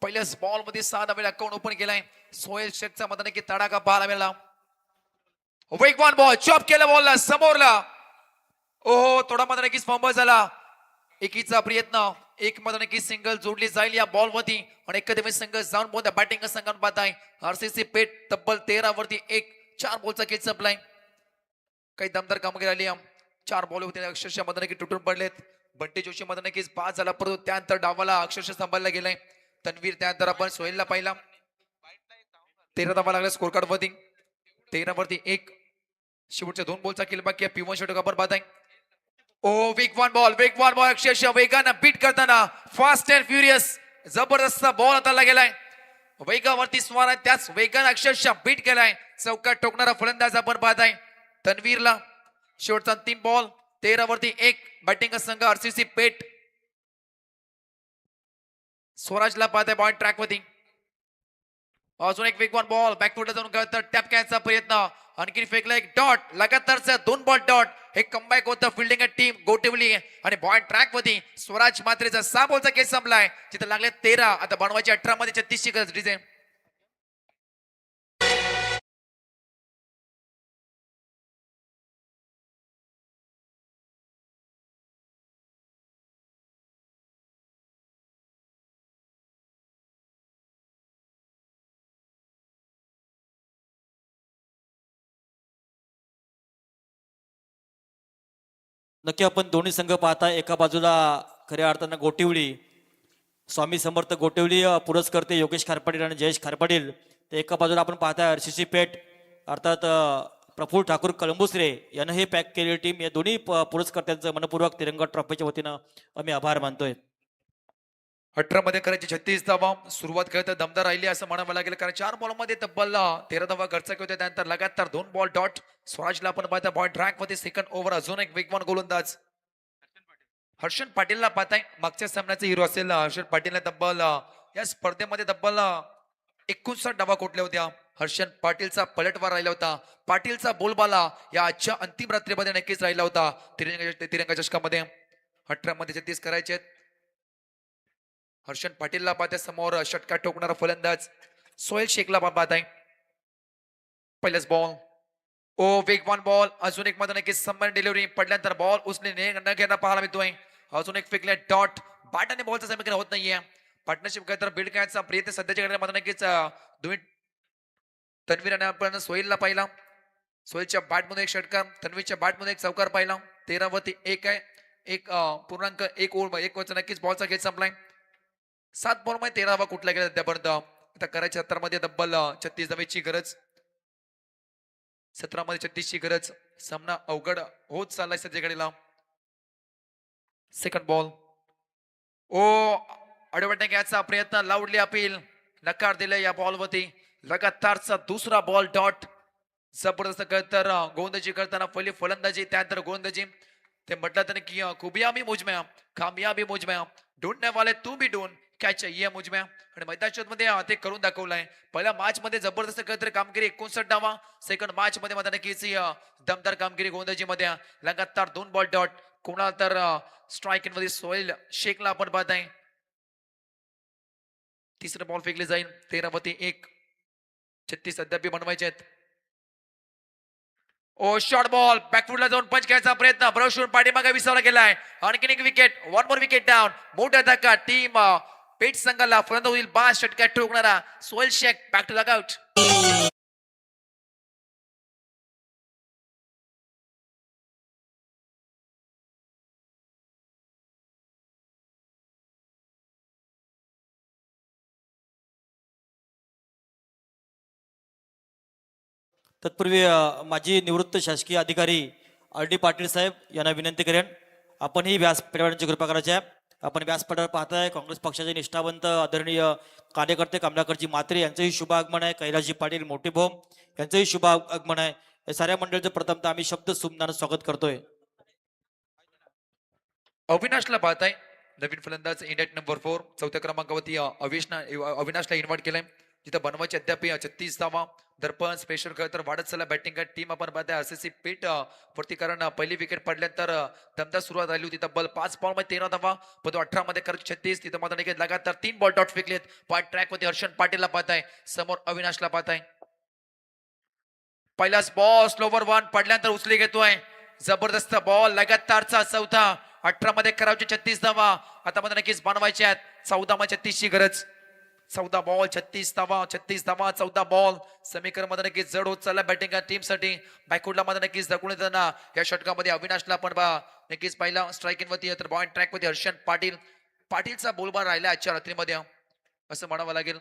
S4: पहिल्याच बॉल मध्ये 6 धावे अकाउंट ओपन केलाय. सोहेल शेखचा मध्ये की तडाखा पाहायला मिळाला. वेगवान बॉल चॉप केला बॉलला समोरला. ओहो, थोडा मध्ये नक्कीच फंबल झाला. एकीचा प्रयत्न एक मध्ये नक्कीच सिंगल जोडली जाईल या बॉल वरती आणि एकदिवशी संघ जाऊन बोलता बॅटिंग संघात पाहताय. आरसीसी पेट तब्बल 13 वरती 1 4 बॉलचा खेळ संपलाय. काही दमदार कामगिरी आली. 4 बॉल होते अक्षरशः मध्ये नक्की तुटून पडलेत. बंटी जोशी मध्ये नक्कीच 5 झाला, परंतु त्यानंतर डावाला अक्षरशः सांभाळला गेलाय. तन्वीर त्यानंतर आपण सोहेलला पाहिला. 13 धावा लागला स्कोर कार्ड वरती. 13 वरती 1. शेवटच्या 2 बॉलचा खेळ बाकी आहे. पिवन षटक आपण पाहताय. ओ वेगवान बॉल अक्षरशः वेगानं बीट करताना फास्ट अँड फ्युरियस जबरदस्त बॉल हाताला गेलाय. वेगावरती स्वार आहे, त्याच वेगानं अक्षरशः बीट केलाय. चौकात ठोकणारा फलंदाज आपण पाहताय तन्वीरला. शेवटचा 3 बॉल 13 वरती 1. बॅटिंग संघ आरसीसी पेट. स्वराजला पाहताय बॉल ट्रॅक वरती. अजून एक वेगवान बॉल बॅकफुटला जाऊन टॅप करायचा प्रयत्न. आणखी फेकला एक डॉट. लगातारचा 2 ball dot. हे कमबॅक होतं फिल्डिंग टीम गोटिवली आणि बॉल ट्रॅक वरती स्वराज मात्रेचा 6 बॉलचा खेळ संपलाय. तिथे लागले 13. आता बनवायचे 18 मध्ये 36ची गरज डिझाईन.
S1: नक्की आपण दोन्ही संघ पाहताय. एका बाजूला खऱ्या अर्थानं गोटिवली स्वामी समर्थ गोटिवली पुरस्कर्ते योगेश खारपाटील आणि जयेश खारपाटील. ते एका बाजूला आपण पाहताय आरसीसी पेट अर्थात प्रफुल्ल ठाकूर कळंबुसरे यानं हे पॅक केलेली टीम. या दोन्ही पुरस्कर्त्यांचं मनपूर्वक तिरंगा ट्रॉफीच्या वतीनं आम्ही आभार मानतोय.
S4: 18 मध्ये करायची 36 धावा. सुरुवात करत दमदार राहिली असं म्हणावं लागेल, कारण 4 बॉलमध्ये तब्बल 13 धावा खर्च होते. त्यानंतर लगातार 2 बॉल डॉट. स्वराजला आपण पाहता बॉल ट्रॅक मध्ये. सेकंड ओव्हर अजून एक वेगवान गोलंदाज हर्षन पाटीलला पाहताय. मागच्या सामन्याचे हिरो असेल हर्षन पाटीलला तब्बल या स्पर्धेमध्ये तब्बल 59 धावा कोटल्या होत्या. हर्षन पाटीलचा पलटवार राहिला होता. पाटीलचा बोलबाला या आजच्या अंतिम रात्रीमध्ये नक्कीच राहिला होता तिरंगा चषकामध्ये. 18 मध्ये 36 करायचे. हर्षन पाटीलला पाहत्या समोर षटकार ठोकणारा फलंदाज सोहेल शेखला पाहताय. पहिलाच बॉल ओ वेगवान बॉल अजून एक मध्ये नक्कीच सन्मान डिलिव्हरी पडल्यानंतर बॉल उचलणे न घेणं पाहायला मिळतोय. अजून एक फेकले डॉट बॅट आणि बॉलचा समीकरण होत नाहीये. पार्टनरशिप काय तर बिल्ड करायचा प्रयत्न सध्याच्या घडीमध्ये नक्कीच दोन्ही तन्वीर आणि आपण सोहेलला पाहिला. सोहेलच्या बॅट मध्ये एक षटकार तन्वीरच्या बॅट मध्ये एक चौकार पाहिला. 13-1 आहे. एक पूर्णांक एक ओव्हर एक वरचा नक्कीच बॉलचा खेळ संपलाय. 7 बॉल मध्ये 13 कुठला गेला त्यापर्यंत आता करायच्या 70 मध्ये तब्बल 36 धावेची गरज. 17 मध्ये 36 ची गरज. सामना अवघड होत चाललाय सध्या घडीला. सेकंड बॉल ओ अडवटने घ्यायचा प्रयत्न लावडली अपील नकार दिले या बॉल वरती. लगातारचा दुसरा बॉल डॉट जबरदस्त तर गोलंदाजी करताना पहिली फलंदाजी त्यानंतर गोलंदाजी ते म्हटलं त्याने की खुबियाबी मुझमें कामयाबी मुझमें ढूंढने वाले तू भी ढूंढ कॅच ये मुझमें आणि मैदानाच्या मध्ये ते करून दाखवलंय. पहिल्या मॅच मध्ये जबरदस्त काहीतरी कामगिरी 59 धावा. सेकंड मॅच मध्ये मात्र नक्कीच दमदार कामगिरी गोलंदाजी मध्ये लगातार 2 बॉल डॉट. कोणाला तर स्ट्राईक मध्ये सोहेल शेखला आपण पाहत आहे. तिसरं बॉल फेकले जाईल. 13-1 36 अद्याप बनवायचे आहेत. ओ शॉर्ट बॉल बॅकफुटला जाऊन पंच घ्यायचा प्रयत्न ब्रशून पाठीमागे विसावला गेलाय. आणखीन एक wicket one more wicket down. मोठा धक्का टीम पेट संघाला फलंदाज होईल 5 षटकार ठोकणारा Sohail Shaikh back to dugout.
S1: तत्पूर्वी माजी निवृत्त शासकीय अधिकारी RD पाटील साहेब यांना विनंती करेन आपण ही व्यासपीठावरची कृपा करायची आहे. आपण व्यासपीठावर पाहताय काँग्रेस पक्षाचे निष्ठावंत आदरणीय कार्यकर्ते कमलाकरजी म्हात्रे यांचंही शुभ आगमन आहे. कैलासजी पाटील मोठे भोम यांचंही शुभ आगमन आहे. या साऱ्या मंडळीचं प्रथमतः आम्ही शब्द सुमनानं स्वागत करतोय.
S4: अविनाशला पाहताय नवीन फलंदाज इंडिया नंबर 4 चौथ्या क्रमांकावरती अविनाशला इन्व्हाइट केलंय. जिथं बनवायचे अद्याप 36 धावा. दर्पण स्पेशल तर वाढत चालला बॅटिंग टीम आपण पाहताय RCC पेट वरती कारण पहिली विकेट पडल्यानंतर दमदार सुरुवात झाली होती. तब्बल 5 बॉल मध्ये 13 धावा पण 18 मध्ये करत 36. तिथं मात्र निघत लगातार 3 बॉल डॉट फेकलेत. पॉइंट ट्रॅक मध्ये हर्षण पाटीलला पाहताय समोर अविनाशला पाहताय. पहिलाच बॉल स्लोवर 1 पडल्यानंतर उचली घेतोय. जबरदस्त बॉल लगातारचा चौथा 18 मध्ये करावचे 36 धावा. आता मध्ये नक्कीच बनवायचे आहेत. 14 मध्ये 36 ची गरज. 14 बॉल 36 धावा 36 धावा 14 बॉल. समीकरण मध्ये नक्कीच जड होत चालला बॅटिंग टीम साठी. बॅकवर्डला मध्ये नक्कीच दाखवून येताना या षटकामध्ये अविनाशला पण नक्कीच पहिला स्ट्राईक वरती तर पॉइंट ट्रॅक मध्ये हर्षण पाटील. पाटीलचा बोलबार राहिला आजच्या रात्रीमध्ये असं म्हणावं लागेल.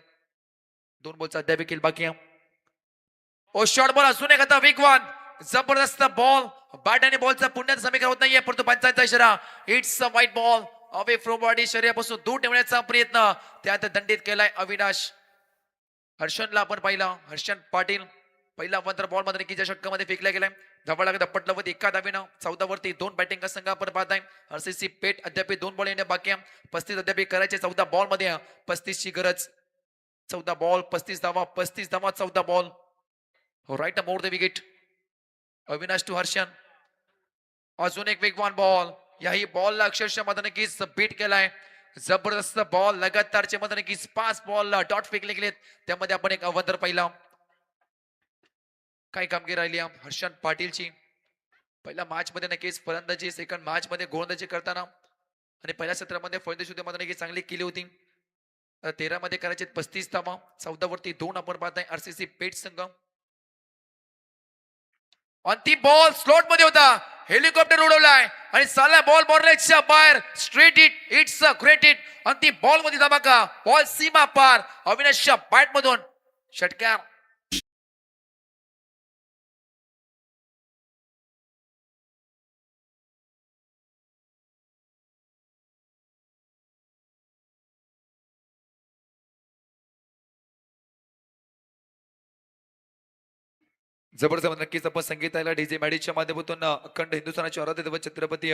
S4: 2 बॉलचा अद्याप देखील बाकी आहे. ओ शॉर्ट बॉल असून एक आता वेगवान जबरदस्त बॉल बॅट आणि बॉलचा पुण्याचं समीकरण होत नाहीये परंतु पंचांचा इशारा. It's a wide ball away from body शरीरापासून दूर ठेवण्याचा प्रयत्न त्यात दंडित केलाय अविनाश. हर्षणला आपण पाहिला हर्षण पाटील पहिला वंतर बॉल मध्ये की षटकामध्ये फेकला गेलाय. धवळ लागत पटलावत एका धावेनं 14 वरती 2 बॅटिंग संघ आपण पाहताय. RCC पेट अद्याप 2 बॉल येणे बाकी आहे. 35 अद्याप करायचे 14 बॉल मध्ये 35 ची गरज. 14 बॉल 35 धावा 35 धावा 14 ball. Right more the wicket. Avinash to Harshan. अजून एक वेगवान बॉल. याही बॉलला अक्षरशः मध्ये नक्कीच बीट केलाय. जबरदस्त बॉल लगातारचे मध्ये नक्कीच 5 बॉल डॉट फेकले गेलेत. त्यामध्ये आपण एक अवंतर पाहिला. काय कामगिरी राहिली हर्षण पाटीलची. पहिल्या मॅच मध्ये नक्कीच फलंदाजी सेकंड मॅच मध्ये गोलंदाजी करताना आणि पहिल्या सत्रामध्ये फलंदाजी मध्ये नक्कीच चांगली केली होती. 13 मध्ये करायचे 35 धावा 14 वरती 2 आपण पाहताय RCC पेट संघ. अंतिम बॉल स्लॉट मध्ये होता. हेलिकॉप्टर उडवलाय आणि साला बॉल बॉर्डरच्या बाहेर straight hit. It's a great hit. अंतिम बॉल मध्ये धमाका बॉल सीमा पार अविनाशच्या बॅट मधून षटकार. जबरदस्त नक्कीच आपण संगीत आयला डीजे मॅडीच्या माध्यमातून अखंड हिंदुस्थानाचे आराध्य दैवत छत्रपती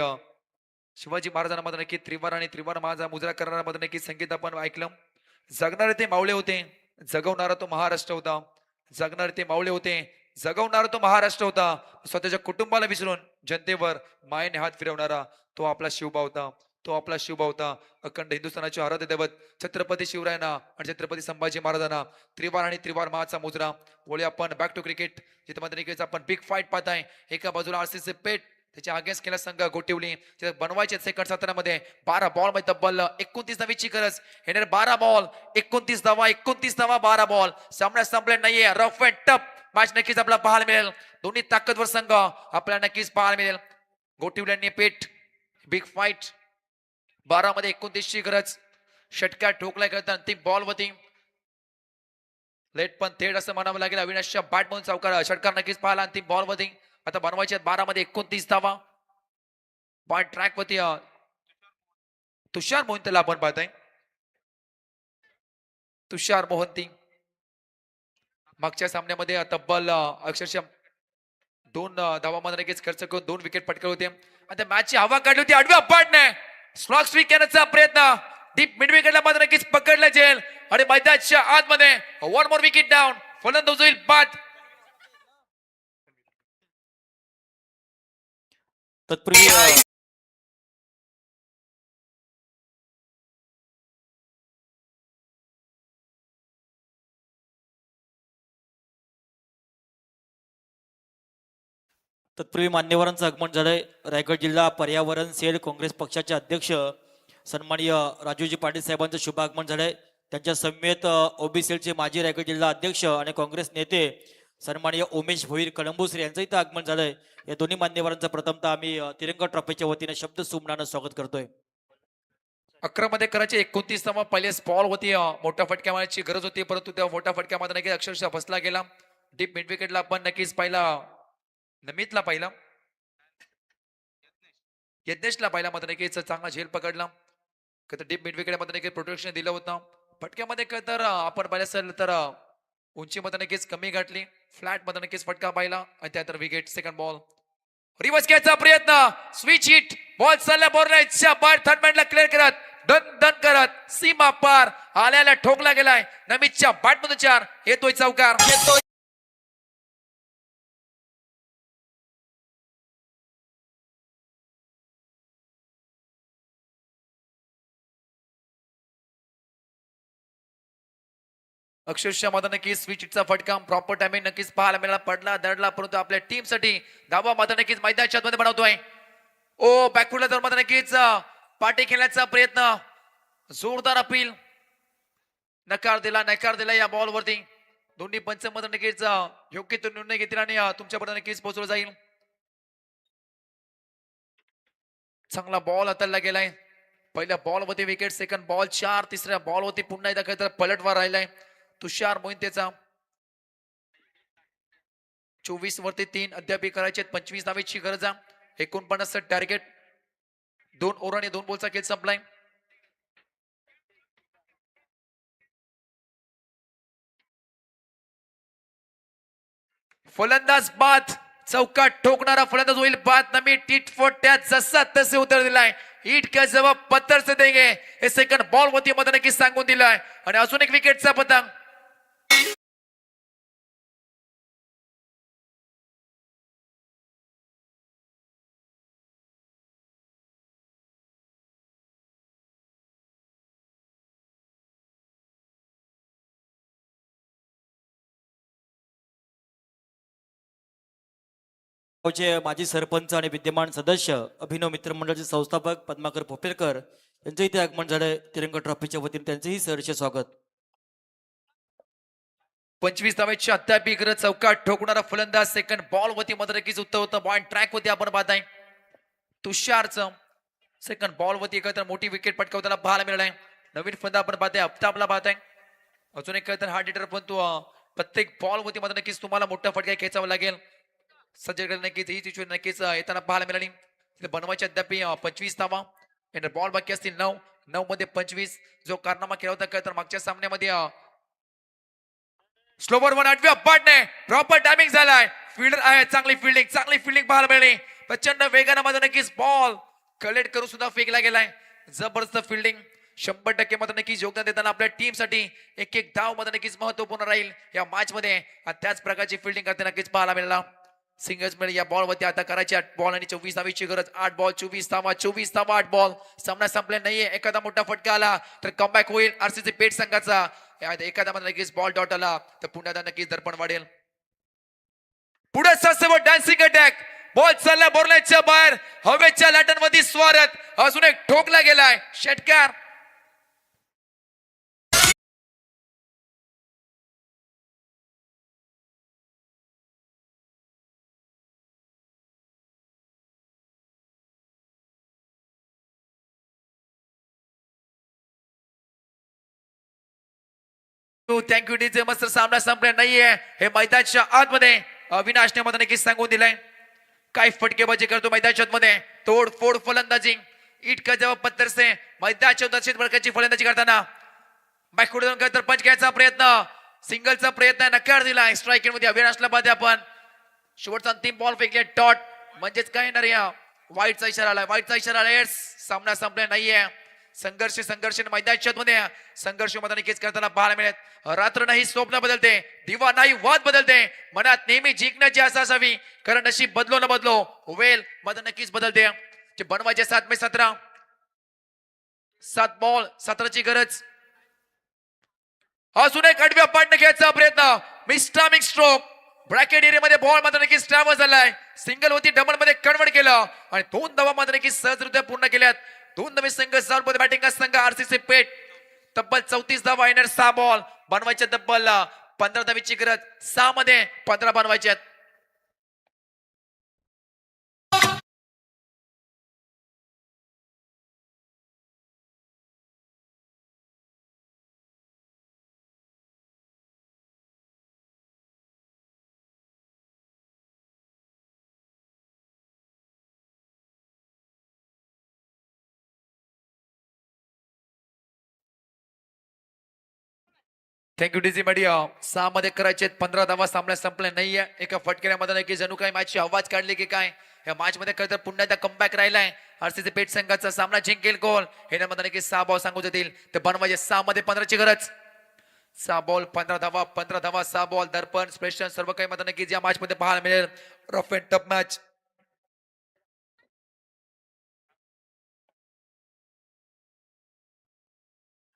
S4: शिवाजी महाराजांमध्ये नक्की त्रिवार आणि त्रिवार माझा मुजरा करणाऱ्यामध्ये नक्की संगीत आपण ऐकलं. जगणारे ते मावळे होते जगवणारा तो महाराष्ट्र होता. जगणारे ते मावळे होते जगवणारा तो महाराष्ट्र होता. स्वतःच्या कुटुंबाला विसरून जनतेवर मायेने हात फिरवणारा तो आपला शिवबा होता. तो आपला शिवबा होता. अखंड हिंदुस्थानाचे आराध्य दैवत छत्रपती शिवरायांना आणि छत्रपती संभाजी महाराजांना त्रिवार आणि त्रिवार महाचा मुजरा. बोले आपण बॅक टू क्रिकेट. जिथे मध्ये नक्कीच आपण बिग फाईट पाहताय. एका बाजूला आरसीसी पेठ त्याच्या अगेन्स्ट केला संघ गोटिवली तिथे बनवायचे सेकंड सत्रामध्ये 12 बॉल मध्ये तब्बल 29 धावेची गरज. येणार 12 बॉल 29 धावा 12 बॉल. सामना संपले नाहीये. रफ अँड टफ मॅच नक्कीच आपल्याला पाहायला मिळेल. दोन्ही ताकदवर संघ आपल्याला नक्कीच पाहायला मिळेल. गोटिवल्यांनी पेठ बिग फाईट 12 मध्ये 29 ची गरज. षटकार ठोकलाय करता अंतिम बॉल वरती लेट पण थेट असं म्हणावं लागेल. अविनाशच्या बॅट म्हणून चौकार षटकार नक्कीच पाहिला अंतिम बॉल वरती. आता बनवायचे 12 मध्ये 29 धावा. पॉइंट ट्रॅक वरती तुषार मोहंतीला आपण पाहतोय. तुषार मोहंती मागच्या सामन्यामध्ये तब्बल अक्षरशः 2 धावामध्ये नक्कीच खर्च करून 2 विकेट पटकावले होते. आता मॅचची हवा काढली होती. आडव्या पाडणे स्लॉग स्वीक करण्याचा प्रयत्न डीप मिड विकेटला मात्र नक्कीच पकडलं जाईल आणि मैदानाच्या आतमध्ये 1 मोर विकेट डाऊन. फलंदाज होईल बाद.
S1: तत्पूर्वी मान्यवरांचं आगमन झालंय. रायगड जिल्हा पर्यावरण सेल काँग्रेस पक्षाचे अध्यक्ष सन्माननीय राजूजी पाटील साहेबांचं शुभ आगमन झालंय. त्यांच्या समवेत ओबी सेलचे माजी रायगड जिल्हा अध्यक्ष आणि काँग्रेस नेते सन्माननीय उमेश भोईर कळंबुसरे यांचं इथं आगमन झालंय. या दोन्ही मान्यवरांचं प्रथमतः आम्ही तिरंगा ट्रॉफीच्या वतीने शब्द सुमनानं स्वागत करतोय.
S4: 11 मध्ये करायचे 29 धावा. पहिले बॉल होती मोठ्या फटक्या मारण्याची गरज होती परंतु त्या मोठ्या फटक्यामध्ये नक्कीच अक्षरशः बसला गेला. डीप मिड विकेटला आपण नक्कीच पाहिला. नमितला पाहिला. यज्ञेशला पाहिला मात्र नक्कीच चांगला झेल पकडला. डीप मिड विकेट मध्ये नक्कीच प्रोटेक्शन दिलं होतं. फटक्यामध्ये तर आपण पाहिलं असेल तर उंचीमध्ये नक्कीच कमी गाठली. फ्लॅट मध्ये नक्कीच फटका पाहिला आणि त्यानंतर विकेट. सेकंड बॉल रिवर्स घ्यायचा प्रयत्न. स्विच हिट बॉल चालला बॉर्नरच्या बाहेर थर्ड मॅनला क्लिअर करत दन दन करत सीमा पार आल्याला ठोकला गेलाय. नमितच्या बॅटमधून 4 येतोय चौकार. अक्षरशः मध्ये नक्कीच स्विच हिटचा फटका प्रॉपर टायमिंग नक्कीच पाहायला मिळाला. पडला दडला परंतु आपल्या टीम साठी धावा मात्र नक्कीच मैदानाच्या आतमध्ये बनवतोय. ओ बॅकफुटला तर मात्र नक्कीच पाठी खेळण्याचा प्रयत्न. जोरदार अपील. नकार दिला या बॉल वरती. दोन्ही पंच मध्ये नक्कीच योग्य तो निर्णय घेतील आणि तुमच्यापर्यंत नक्कीच पोहोचवलं जाईल. चांगला बॉल हाताला गेलाय. पहिल्या बॉल वरती विकेट. Second ball 4. तिसऱ्या बॉल वरती पुन्हा एकदा काही पलटवार राहिलाय तुषार मोहितेचा. 24 वरती 3 अद्याप करायचे. 25 धावेची गरज. 49 टार्गेट. 2 ओव्हर आणि 2 बॉलचा खेळ संपलाय. फलंदाज बाद. चौकात ठोकणारा फलंदाज होईल बाद. नमी टीट फोट्या जसा तसे उत्तर दिलाय. ईट का जवाब पत्थर से देंगे हे सेकंड बॉल वरती मध्ये नक्कीच सांगून दिलाय आणि अजून एक विकेटचा पतंग.
S1: गावचे माजी सरपंच आणि विद्यमान सदस्य अभिनव मित्र मंडळाचे संस्थापक पद्माकर पोपेरकर यांचं इथे आगमन झालंय. तिरंगा ट्रॉफीच्या वतीने त्यांचेही सहर्ष स्वागत.
S4: 25 धावेची अद्याप गरज. चौकात ठोकणारा फलंदाज सेकंड बॉल वरती मध्ये नक्कीच उत्तर होतं. पॉइंट ट्रॅक होती आपण पाहताय. तुषारचं सेकंड बॉल वरती एकत्र मोठी विकेट पटकावताना पाहायला मिळालाय. नवीन फलंदाज आपण पाहताय. अफ्ताबला पाहताय. अजून एक तर हार्ड हिटर पण तो प्रत्येक बॉल वरती मध्ये नक्कीच तुम्हाला मोठा फटका खेचावा लागेल. सज्जकडे नक्कीच ही सिच्युएशन नक्कीच येताना पाहायला मिळाली. बनवायचे अद्याप 25 धावा. बॉल बाकी असतील 9 मध्ये 25. जो कारनामा केला होता तर मागच्या सामन्यामध्ये स्लोवर 1 8व्या पाडणे प्रॉपर टायमिंग झालाय. फिल्डर आहे. चांगली फिल्डिंग पाहायला मिळाली. प्रचंड वेगाने मध्ये नक्कीच बॉल कलेक्ट करून सुद्धा फेकला गेलाय. जबरदस्त फिल्डिंग. 100% मध्ये नक्कीच योगदान देताना आपल्या टीम साठी एक धाव मध्ये नक्कीच महत्वपूर्ण राहील या मॅच मध्ये. त्याच प्रकारची फिल्डिंग करते नक्कीच पाहायला मिळाला. सिंगल्स मिळेल या बॉल वरती. आता करायची 8 बॉल आणि 24 धावेची गरज. 8 बॉल 24 धावा. 8 बॉल. सामना संपला नाहीये. एखादा मोठा फटका आला तर कमबॅक होईल आरसीसी पेठ संघाचा. एखादा मध्ये नक्कीच बॉल डॉट आला तर पुन्हा नक्कीच दर्पण वाढेल. पुढे ससेवर डान्सिंग अटॅक. बॉल चालला बोर्लाच्या बाहेर. हवेच्या लाटांमध्ये स्वारत. अजून एक ठोकला गेलाय षटकार. Thank you DJ. मस्त सामना संपला नाहीये. हे मैदानाच्या आतमध्ये अविनाशने मध्ये नक्कीच सांगून दिलाय. काय फटकेबाजी करतो मैदानाच्या आतमध्ये. तोडफोड फलंदाजी. इट का जवाब पत्थर से मैदानाच्या दक्षिण प्रकारची फलंदाजी करताना बॅकवर्ड जाऊन तर पंच घ्यायचा प्रयत्न. सिंगलचा प्रयत्न नकार दिलाय. स्ट्रायकिंग मध्ये अविनाशला बाद आपण. शेवटचा अंतिम बॉल फेकले डॉट. म्हणजेच काय येणार या वाईटचा इशारा आलाय. वाईटचा इशारा आलाय. सामना संपला नाहीये. संघर्ष मैदानाच्या मध्ये संघर्ष मध्ये नक्कीच करताना पाहायला मिळत. रात्र नाही स्वप्न बदलते. दिवा नाही वाद बदलते. मनात नेहमी जिंकण्याची आशा असावी. कारण नशीब बदलो न बदलो वेल मध्ये नक्कीच बदलते. जे बनवायचे 7/17 7 बॉल 17ची गरज. अजून एक आडव्या पाडणं घ्यायचा प्रयत्न. मिस्टामिक स्ट्रोक. ब्रॅकेट एरियामध्ये बॉल मात्र नक्कीच स्टॅमर झालाय. सिंगल होती डबल मध्ये कन्वर्ट केलं आणि 2 धावा मात्र नक्कीच सहजरित्या पूर्ण केल्यात. 2 नवे संघ मध्ये बॅटिंग संघ आरसीसी पेट. तब्बल 34 धावा येणार. 6 बॉल बनवायच्या. तब्बल 15 धावीची गरज. 6 मध्ये 15 बनवायच्यात. थँक्यू डीजी मीडिया. 6 मध्ये करायचे 15 धावा. सामना संपला नाहीये. एका फटकेऱ्यामध्ये नक्की जणू काही मॅचची आवाज काढली की काय. या मॅच मध्ये खरं तर पुन्हा एकदा कमबॅक राहिलाय. आरसीसी पेट संघाचा सामना जिंकेल कोण हे मध्ये नक्की 6 बॉल सांगू देतील. ते बनवायचे. 6 मध्ये 15ची गरज. 6 बॉल 15 धावा. 15 धावा 6 बॉल. दर्पण स्पेशल सर्व काही मध्ये नक्कीच या मॅच मध्ये पाहायला मिळेल. Rough and tough match.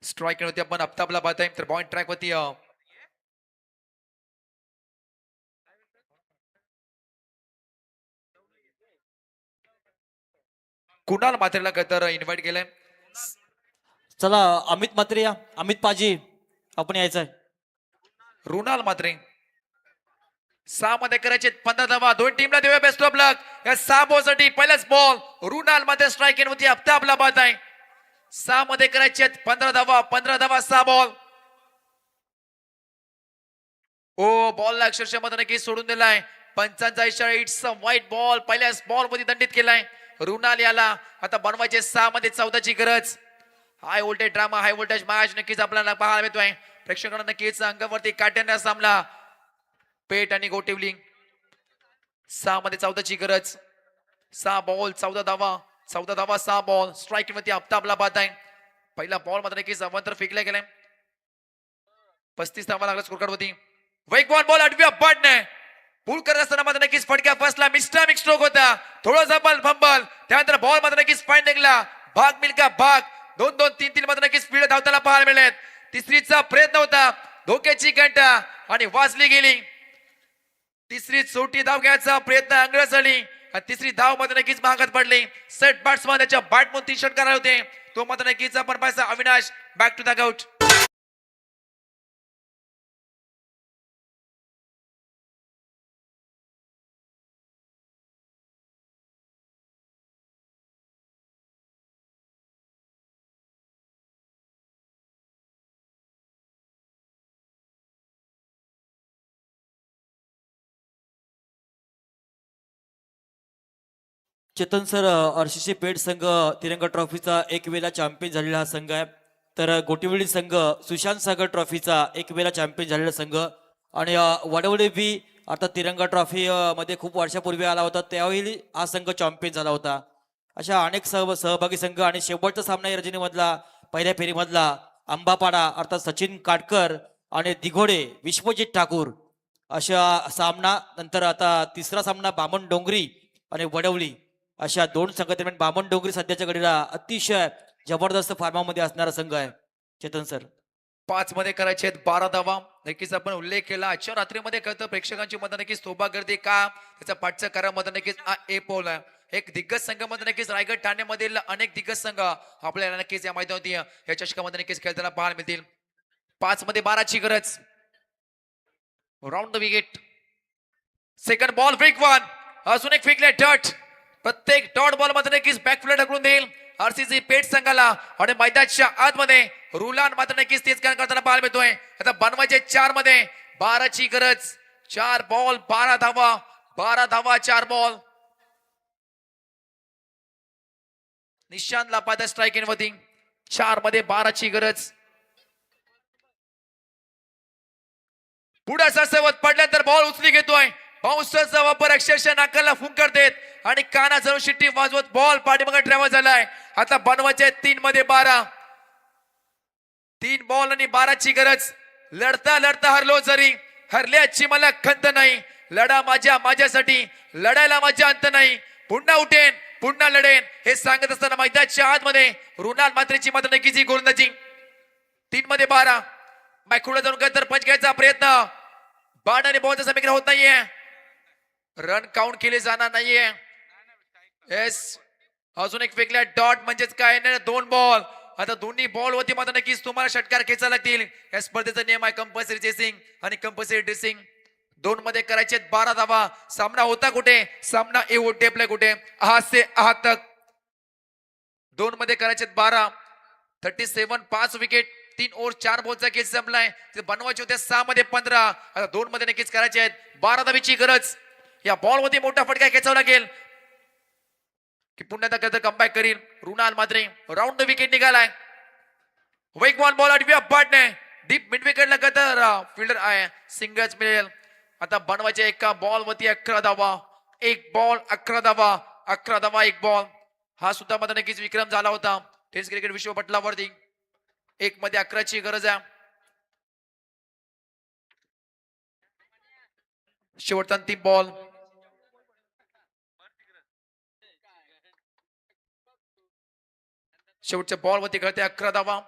S4: Strike होती आपण आफताबला पाहत आहे. तर पॉइंट ट्रॅक होती कुणाल मात्रेला तर इन्व्हाइट केलंय.
S1: चला अमित म्हात्रे या. अमित पाजी आपण यायचंय.
S4: रुणाल मात्रे. 6 मध्ये करायचे 15 धावा. 2 टीमला देऊया बेस्ट ऑफ लक. या 6 बॉल साठी पहिलाच बॉल रुणाल मध्ये स्ट्राईक होती आफताबला पाहत आहे. 6 मध्ये करायचे 15 धावा. 15 धावा 6 बॉल. ओ बॉलला अक्षरशः मध्ये नक्की सोडून दिलाय. पंचांचा इशारा. It's a wide ball. पहिल्याच बॉल मध्ये दंडित केलाय रुणाल याला. आता बनवायचे 6 मध्ये 14ची गरज. High voltage drama high voltage match नक्कीच आपल्याला पाहायला मिळतोय. प्रेक्षकांना नक्कीच अंगावरती काट्याने सामना. पेट आणि गोटिवली. 6 मध्ये 14ची गरज. 6 बॉल 14 धावा. 14 धावा 6 बॉल. स्ट्राईक मध्ये आफताबला बाद आहे. पहिला बॉल मध्ये नक्कीच अवंतर फेकला गेलाय. 35 धावा लागला स्कोर कार्ड वरती. वेगवान बॉल आडव्या पाडणे. पूल करत असताना मध्ये नक्कीच फटक्या फसला. मिस्टामिक स्ट्रोक होता. थोडं जबल फंबल. त्यानंतर बॉल मध्ये नक्कीच पॉइंट निघला. भाग मिल्का भाग. 2-2 3-3 मध्ये नक्कीच स्पीड धावताना पाहायला मिळेल. तिसरीचा प्रयत्न होता. धोक्याची घंटा आणि वाजली गेली. तिसरी छोटी धाव घ्यायचा प्रयत्न अंगळ झाली. तिसरी धाव मध्ये नक्कीच महागात पडली. सेट बॅट्समन त्याच्या बॅट मधून 3 शॉट करायला होते. तो मध्ये नक्कीच आपण पाहायचा. Avinash back to the out.
S1: Chetan sir, RCC पेट संघ तिरंगा ट्रॉफीचा एक वेळा चॅम्पियन झालेला हा संघ आहे. तर गोटिवली संघ सुशांत सागर ट्रॉफीचा एक वेळा चॅम्पियन झालेला संघ. आणि वडवली बी आता तिरंगा ट्रॉफी मध्ये खूप वर्षापूर्वी आला होता. त्यावेळी हा संघ चॅम्पियन झाला होता. अशा अनेक सहभागी संघ. आणि शेवटचा सामना या रजनीमधला पहिल्या फेरीमधला अंबापाडा अर्थात सचिन काटकर आणि दिघोडे विश्वजित ठाकूर अशा सामना. नंतर आता तिसरा सामना बामण डोंगरी आणि वडवली अशा 2 संघादरम्यान. बामण डोंगरी सध्याच्या घडीला अतिशय जबरदस्त फॉर्मामध्ये असणारा संघ आहे चेतन सर.
S4: 5 मध्ये करायचे आहेत 12 धावा. नक्कीच आपण उल्लेख केला आजच्या रात्रीमध्ये कळतं प्रेक्षकांची मतं नक्कीच तोबा गर्दी का त्याचा पाठचा करामध्ये नक्कीच ए पोल आहे. एक दिग्गज संघामध्ये नक्कीच रायगड ठाण्यामधील अनेक दिग्गज संघ आपल्याला नक्कीच या मैदानावरती या चषकामध्ये नक्कीच खेळताना पाहायला मिळतील. 5 मध्ये 12ची गरज. Round the wicket. Second ball fake one. अजून एक फेकले डॉट. प्रत्येक डॉट बॉल मध्ये नक्कीच बॅकफ्लिप ढकलून देईल आरसीसी पेठ संघाला आणि मैदानाच्या आतमध्ये रुलान मात्र नक्कीच तेच काम करताना पाहायला मिळतोय. आता बनवायचे 4 मध्ये 12ची गरज. 4 बॉल 12 धावा. 12 धावा 4 बॉल. निशांत लापादा स्ट्राईक इन वरती. 4 मध्ये 12ची गरज. पुढे ससवत पडल्यानंतर बॉल उचली घेतोय. बाउन्सरचा वापर अक्षरशः नाकाला फुंकर देत आणि काना जणू शिट्टी वाजवत बॉल पाठीमागे ट्रॅव्हल झालाय. आता बनवायचे 3 मध्ये 12. 3 बॉल आणि 12ची गरज. लढता लढता हरलो जरी हरल्याची मला खंत नाही. लढा माझ्यासाठी लढायला माझा अंत नाही. पुन्हा उठेन पुन्हा लढेन हे सांगत असताना मैदानाच्या आतमध्ये रुणाल मात्रेची मात्र नक्कीच गोलंदाजी. 3 मध्ये 12. पुढे जाऊन तर पंच घ्यायचा प्रयत्न. बॉल आणि बॉलचा समीकरण होत नाहीये. रन काउंट केले जाणार नाहीये. येस अजून एक फेकल्या डॉट म्हणजेच काय नाही 2 बॉल. आता दोन्ही बॉल वरती मात्र नक्कीच तुम्हाला षटकार खेचायला लागतील. या स्पर्धेचा नियम आहे कंपल्सरी चेसिंग आणि कंपल्सरी ड्रेसिंग. 2 मध्ये करायचे 12 धावा. सामना होता कुठे? सामना ए टेपलाय कुठे? आहात से आहात तक. 2 मध्ये करायचे 12. 37 5 विकेट 3 ओव्हर 4 बॉलचा खेळ संपलाय. ते बनवायचे होते 6 मध्ये 15. आता 2 मध्ये नक्कीच करायचे आहेत 12 धावीची गरज. या बॉल मध्ये मोठा फटका खेचावा लागेल की पुन्हा एकदा कमबॅक करील Runal Matre. Round the wicket निघालाय. वेग वन बॉल आठव्या बॅटने डीप मिड विकेटला कतर फिल्डर आहे सिंगल्स मिळेल. आता बनवायचे एका बॉल वरती 11 धावा. 1 बॉल 11 धावा. 11 धावा 1 बॉल. हा सुद्धा मध्ये नक्कीच विक्रम झाला होता टेस्ट क्रिकेट विश्व पटलावरती. 1 मध्ये 11ची गरज आहे. शेवटचा 3 बॉल. शेवटच्या बॉल वरती कळते 11 धावा.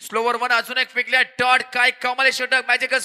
S4: स्लोवर 1 अजून एक फेकल्या डॉट. काय कमाल षटक मॅजिकल